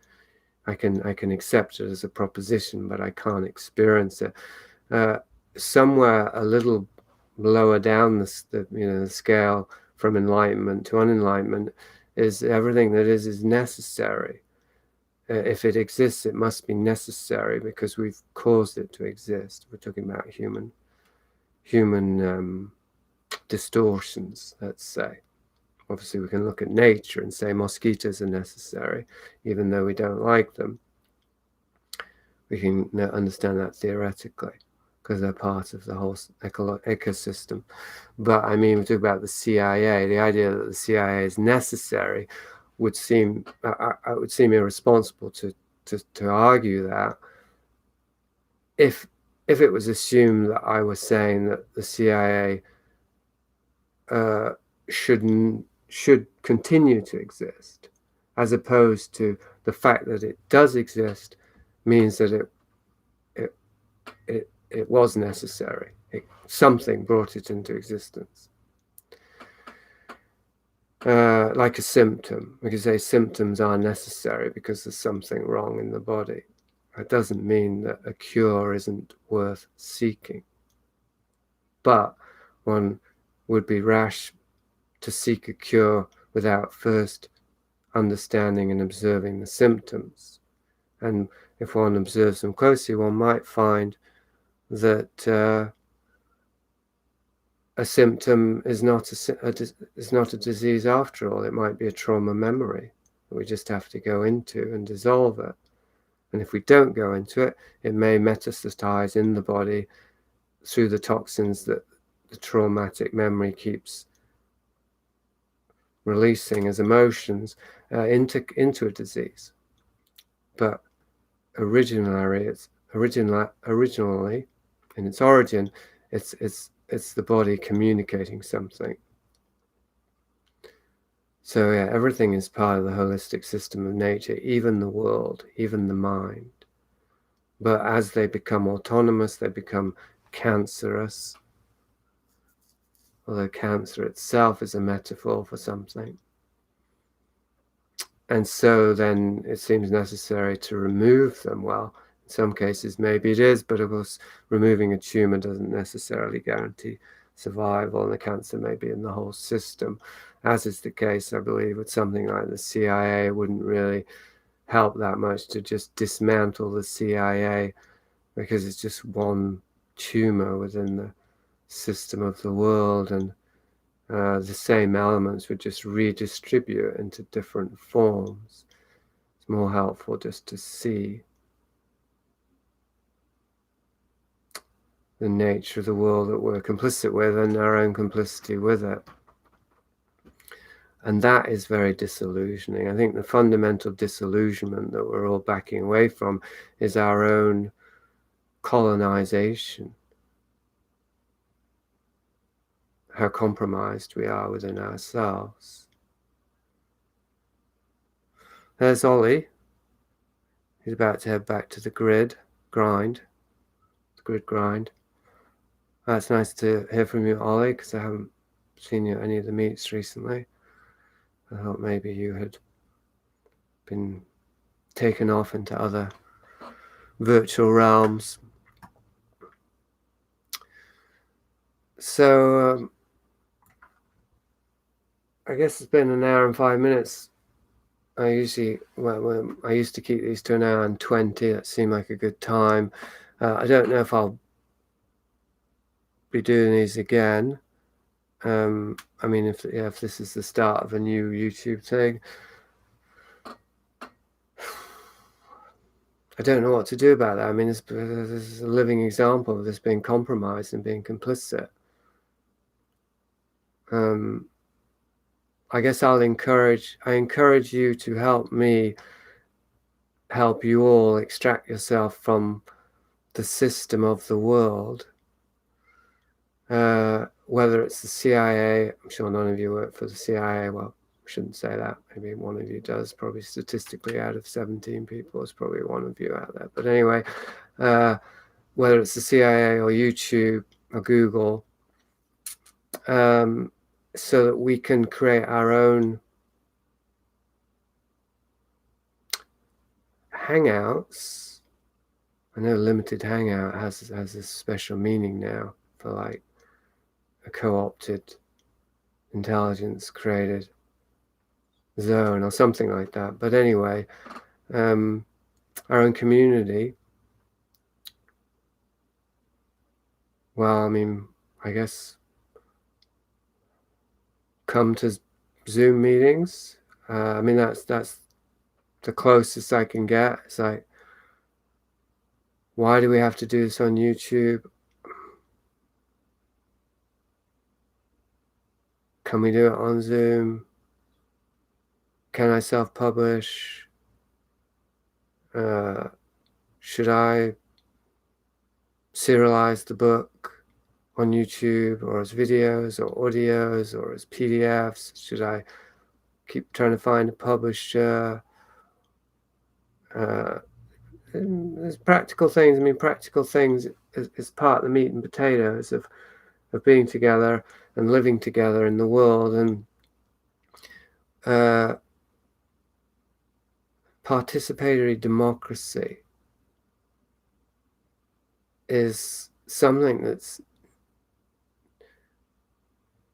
I can accept it as a proposition, but I can't experience it. Somewhere a little lower down the scale from enlightenment to unenlightenment is everything that is necessary. If it exists, it must be necessary because we've caused it to exist. We're talking about human distortions, let's say. Obviously, we can look at nature and say mosquitoes are necessary, even though we don't like them. We can understand that theoretically because they're part of the whole ecosystem. But I mean, we talk about the CIA. The idea that the CIA is necessary would seem irresponsible to argue that if it was assumed that I was saying that the CIA should continue to exist, as opposed to the fact that it does exist means that it was necessary. Something brought it into existence. Like a symptom. We can say symptoms are necessary because there's something wrong in the body. That doesn't mean that a cure isn't worth seeking. But one would be rash to seek a cure without first understanding and observing the symptoms. And if one observes them closely, one might find that a symptom is not a disease after all. It might be a trauma memory that we just have to go into and dissolve it. And if we don't go into it, it may metastasize in the body through the toxins that the traumatic memory keeps releasing as emotions into a disease. But originally in its origin, it's the body communicating something. So yeah, everything is part of the holistic system of nature, even the world, even the mind. But as they become autonomous, they become cancerous. Although cancer itself is a metaphor for something. And so then it seems necessary to remove them. Well, in some cases maybe it is, but of course removing a tumor doesn't necessarily guarantee survival, and the cancer may be in the whole system, as is the case, I believe, with something like the CIA. It wouldn't really help that much to just dismantle the CIA because it's just one tumor within the system of the world, and the same elements would just redistribute into different forms. It's more helpful just to see the nature of the world that we're complicit with and our own complicity with it. And that is very disillusioning. I think the fundamental disillusionment that we're all backing away from is our own colonization. How compromised we are within ourselves. There's Ollie. He's about to head back to the grid grind. It's nice to hear from you, Ollie, because I haven't seen you at any of the meets recently. I thought maybe you had been taken off into other virtual realms. So I guess it's been an hour and 5 minutes. I used to keep these to an hour and 20. That seemed like a good time. I don't know if I'll be doing these again. I mean, if this is the start of a new YouTube thing, I don't know what to do about that. I mean, this is a living example of this being compromised and being complicit. I guess I encourage you to help me help you all extract yourself from the system of the world. Whether it's the CIA, I'm sure none of you work for the CIA. Well, I shouldn't say that. Maybe one of you does. Probably statistically, out of 17 people, there's probably one of you out there. But anyway, whether it's the CIA or YouTube or Google, so that we can create our own hangouts. I know limited hangout has a special meaning now for like a co-opted, intelligence created zone or something like that. But anyway, our own community. Well, I mean, I guess come to Zoom meetings. I mean, that's the closest I can get. It's like, why do we have to do this on YouTube? Can we do it on Zoom? Can I self-publish? Should I serialize the book on YouTube, or as videos or audios or as PDFs? Should I keep trying to find a publisher? There's practical things. I mean, practical things is part of the meat and potatoes of being together and living together in the world. And participatory democracy is something that's,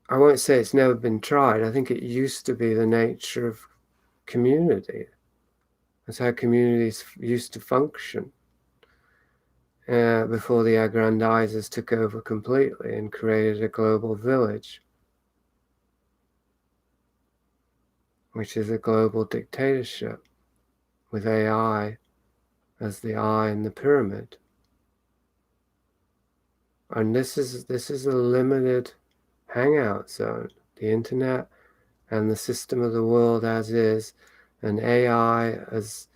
I won't say it's never been tried. I think it used to be the nature of community. That's how communities used to function before the aggrandizers took over completely and created a global village, which is a global dictatorship with AI as the eye in the pyramid. And this is a limited hangout zone. The internet and the system of the world as is, and AI as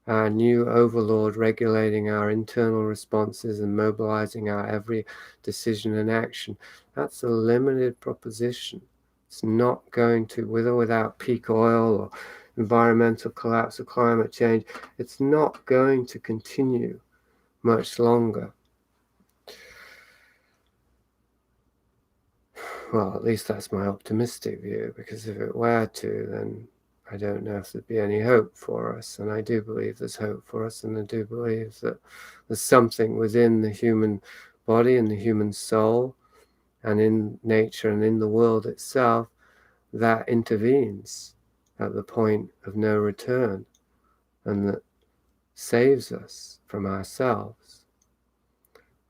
our new overlord regulating our internal responses and mobilizing our every decision and action. That's a limited proposition. It's not going to, with or without peak oil or environmental collapse or climate change, it's not going to continue much longer. Well, at least that's my optimistic view, because if it were to, then I don't know if there'd be any hope for us. And I do believe there's hope for us, and I do believe that there's something within the human body and the human soul and in nature and in the world itself that intervenes at the point of no return and that saves us from ourselves.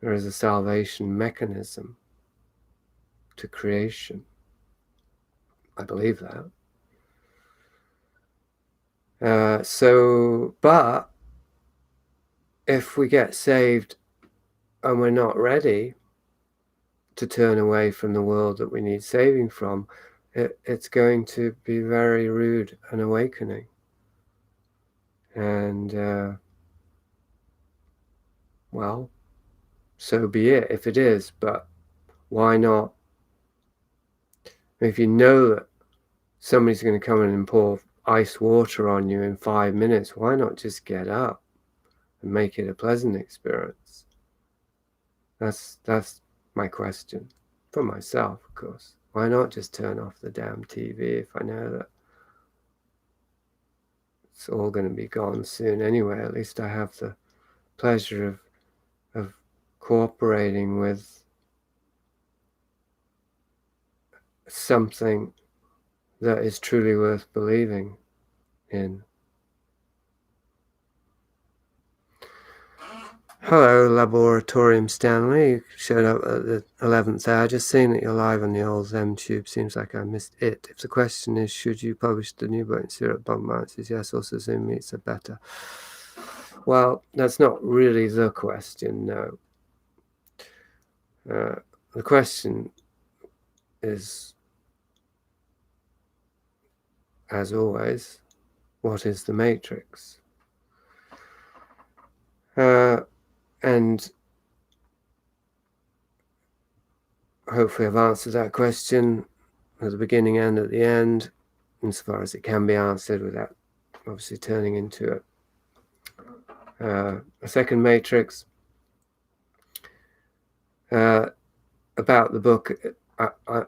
There is a salvation mechanism to creation. I believe that. But if we get saved and we're not ready to turn away from the world that we need saving from, it's going to be very rude an awakening. And well, so be it if it is, but why not? If you know that somebody's going to come in and pour ice water on you in 5 minutes, why not just get up and make it a pleasant experience? That's my question for myself, of course. Why not just turn off the damn TV if I know that it's all going to be gone soon anyway? At least I have the pleasure of cooperating with something that is truly worth believing in. Hello, Laboratorium Stanley. You showed up at the 11th hour. Just seeing that you're live on the old Tube. Seems like I missed it. If the question is, should you publish the new book in Syrup, Bug Marks is yes, also Zoom Meets are better. Well, that's not really the question, no. The question is, as always, what is the matrix? And hopefully I've answered that question at the beginning and at the end, insofar as it can be answered without obviously turning into a second matrix. About the book,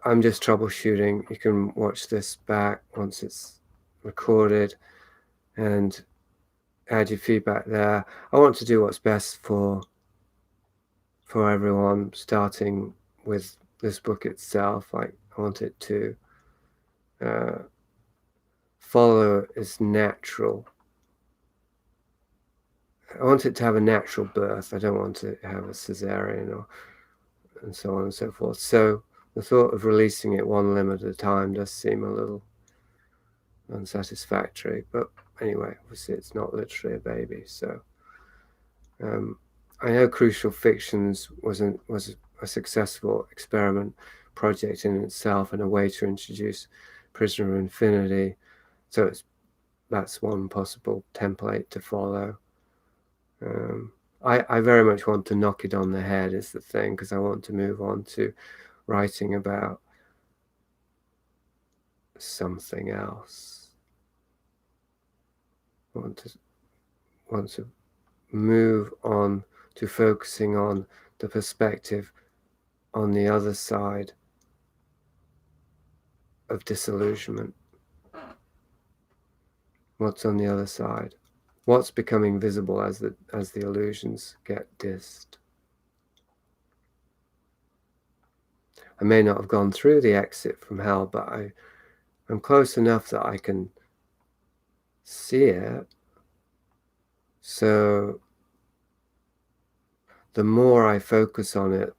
I'm just troubleshooting. You can watch this back once it's recorded and add your feedback there. I want to do what's best for everyone, starting with this book itself. I want it to follow its natural. I want it to have a natural birth. I don't want to have a cesarean and so on and so forth. So the thought of releasing it one limb at a time does seem a little unsatisfactory. But anyway, obviously it's not literally a baby. So I know Crucial Fictions was a successful experiment project in itself and a way to introduce Prisoner of Infinity. So that's one possible template to follow. I very much want to knock it on the head is the thing, because I want to move on to writing about something else. I want to move on to focusing on the perspective on the other side of disillusionment. What's on the other side? What's becoming visible as the illusions get dissed? I may not have gone through the exit from hell, but I'm close enough that I can see it. So the more I focus on it,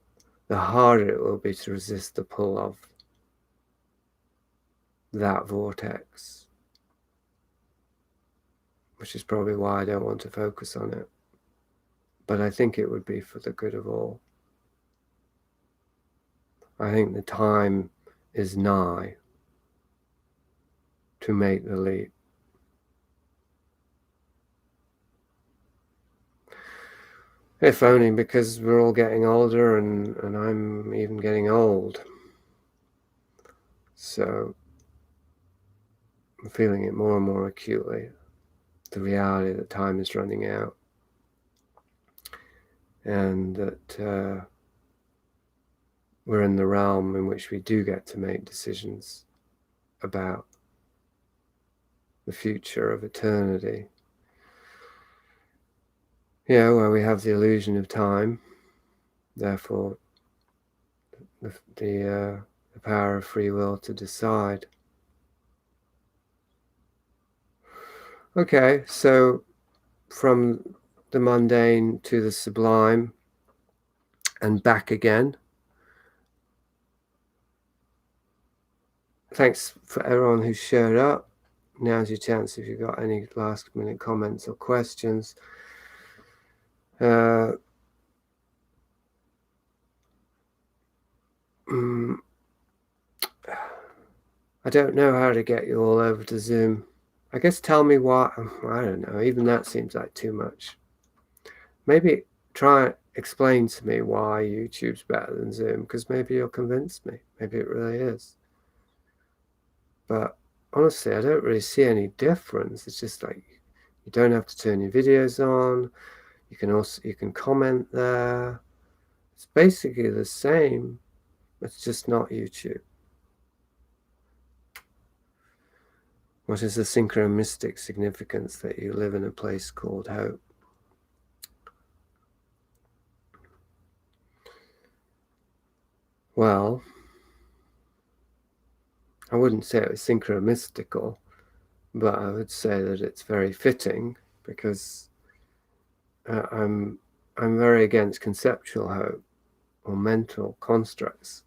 the harder it will be to resist the pull of that vortex, which is probably why I don't want to focus on it. But I think it would be for the good of all. I think the time is nigh to make the leap. If only because we're all getting older and I'm even getting old. So I'm feeling it more and more acutely, the reality that time is running out. And that we're in the realm in which we do get to make decisions about the future of eternity. Yeah, where we have the illusion of time, therefore the power of free will to decide. Okay, so from the mundane to the sublime and back again. Thanks for everyone who showed up. Now's your chance if you've got any last minute comments or questions. I don't know how to get you all over to Zoom. I guess tell me why. I don't know. Even that seems like too much. Maybe try and explain to me why YouTube's better than Zoom, because maybe you'll convince me. Maybe it really is. But honestly, I don't really see any difference. It's just like you don't have to turn your videos on. You can comment there. It's basically the same. It's just not YouTube. What is the synchronistic significance that you live in a place called hope? Well, I wouldn't say it was synchromystical, but I would say that it's very fitting because I'm I'm very against conceptual hope or mental constructs.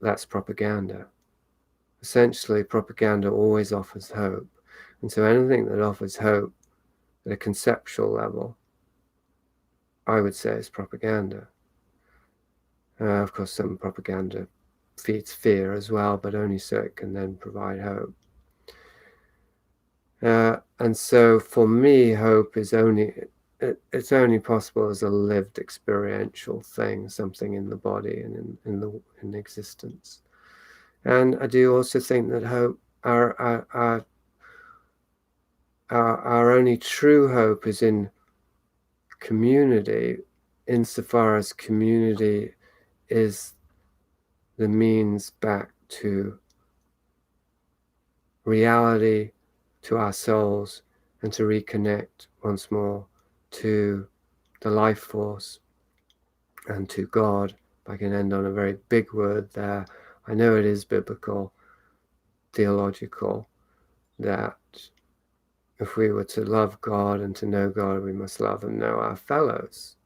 That's propaganda. Essentially, propaganda always offers hope. And so anything that offers hope at a conceptual level, I would say is propaganda. Of course, some propaganda feeds fear as well, but only so it can then provide hope. And so for me, hope is it's only possible as a lived experiential thing, something in the body and in existence. And I do also think that hope, our only true hope is in community, insofar as community is the means back to reality, to our souls, and to reconnect once more to the life force and to God. If I can end on a very big word there, I know it is biblical, theological, that if we were to love God and to know God, we must love and know our fellows,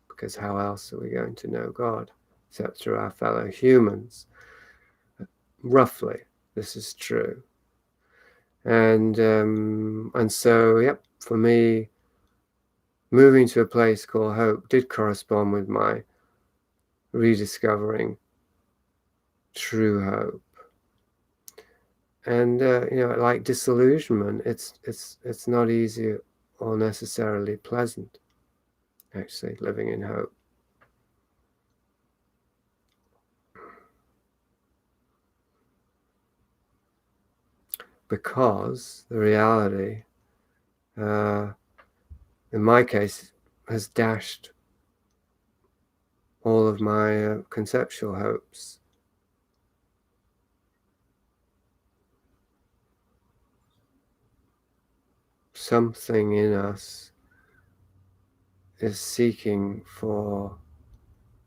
because how else are we going to know God except through our fellow humans? Roughly, this is true. And so, yep, for me, moving to a place called Hope did correspond with my rediscovering true hope. And like disillusionment, it's not easy or necessarily pleasant, actually, living in hope. Because the reality, in my case, has dashed all of my conceptual hopes. Something in us is seeking for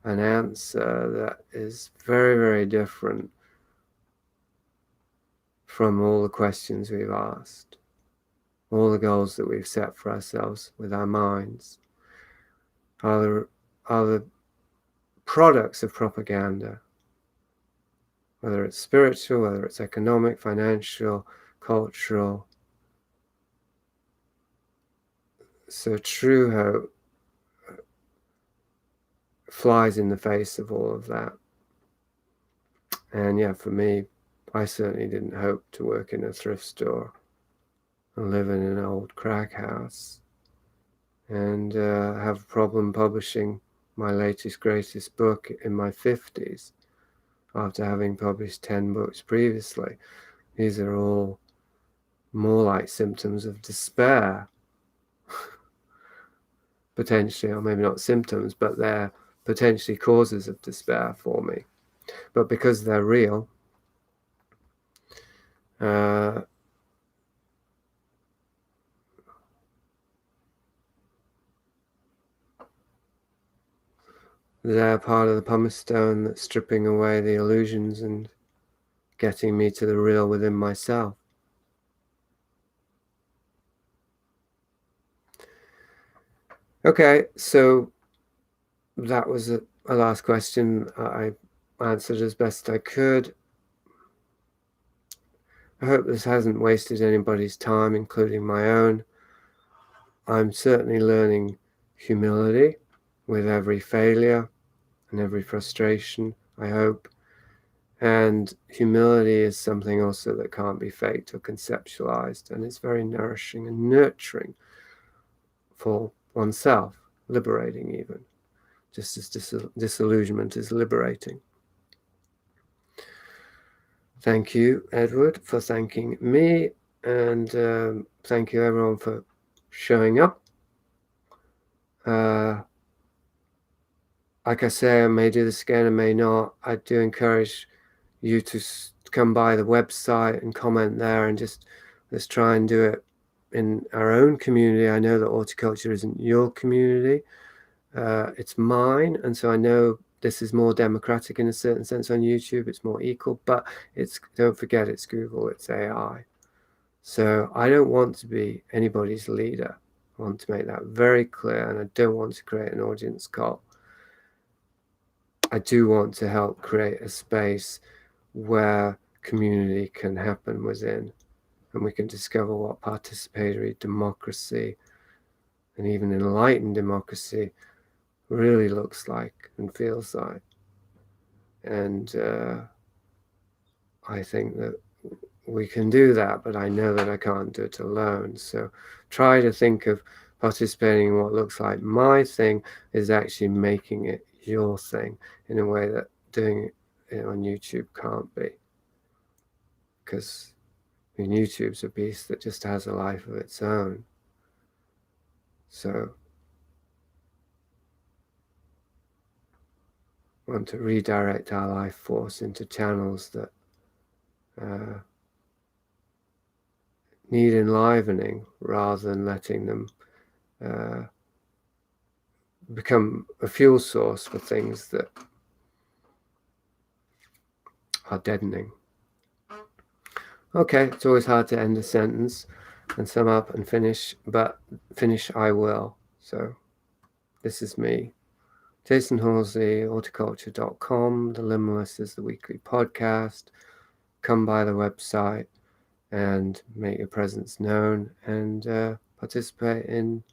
an answer that is very, very different from all the questions we've asked, all the goals that we've set for ourselves with our minds, are the products of propaganda, whether it's spiritual, whether it's economic, financial, cultural. So true hope flies in the face of all of that. And yeah, for me, I certainly didn't hope to work in a thrift store and live in an old crack house and have a problem publishing my latest, greatest book in my 50s after having published 10 books previously. These are all more like symptoms of despair, potentially, or maybe not symptoms, but they're potentially causes of despair for me. But because they're real, they're part of the pumice stone that's stripping away the illusions and getting me to the real within myself. Okay, so that was a last question. I answered as best I could. I hope this hasn't wasted anybody's time, including my own. I'm certainly learning humility with every failure and every frustration, I hope. And humility is something also that can't be faked or conceptualized, and it's very nourishing and nurturing for oneself, liberating even, just as disillusionment is liberating. Thank you, Edward, for thanking me, and thank you everyone for showing up. Like I say, I may do this again, I may not. I do encourage you to come by the website and comment there, and just let's try and do it in our own community. I know that horticulture isn't your community, it's mine, and so I know this is more democratic in a certain sense on YouTube. It's more equal, but don't forget, it's Google, it's AI. So I don't want to be anybody's leader. I want to make that very clear, and I don't want to create an audience cult. I do want to help create a space where community can happen within, and we can discover what participatory democracy and even enlightened democracy really looks like and feels like. And I think that we can do that, but I know that I can't do it alone. So try to think of participating in what looks like my thing is actually making it your thing in a way that doing it on YouTube can't be. Because YouTube's a beast that just has a life of its own. So I want to redirect our life force into channels that need enlivening rather than letting them become a fuel source for things that are deadening. Okay, it's always hard to end a sentence and sum up and finish, but finish I will. So this is me. Jason Horsley, horticulture.com. The Liminalist is the weekly podcast. Come by the website and make your presence known and participate in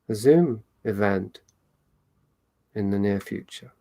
a Zoom event in the near future.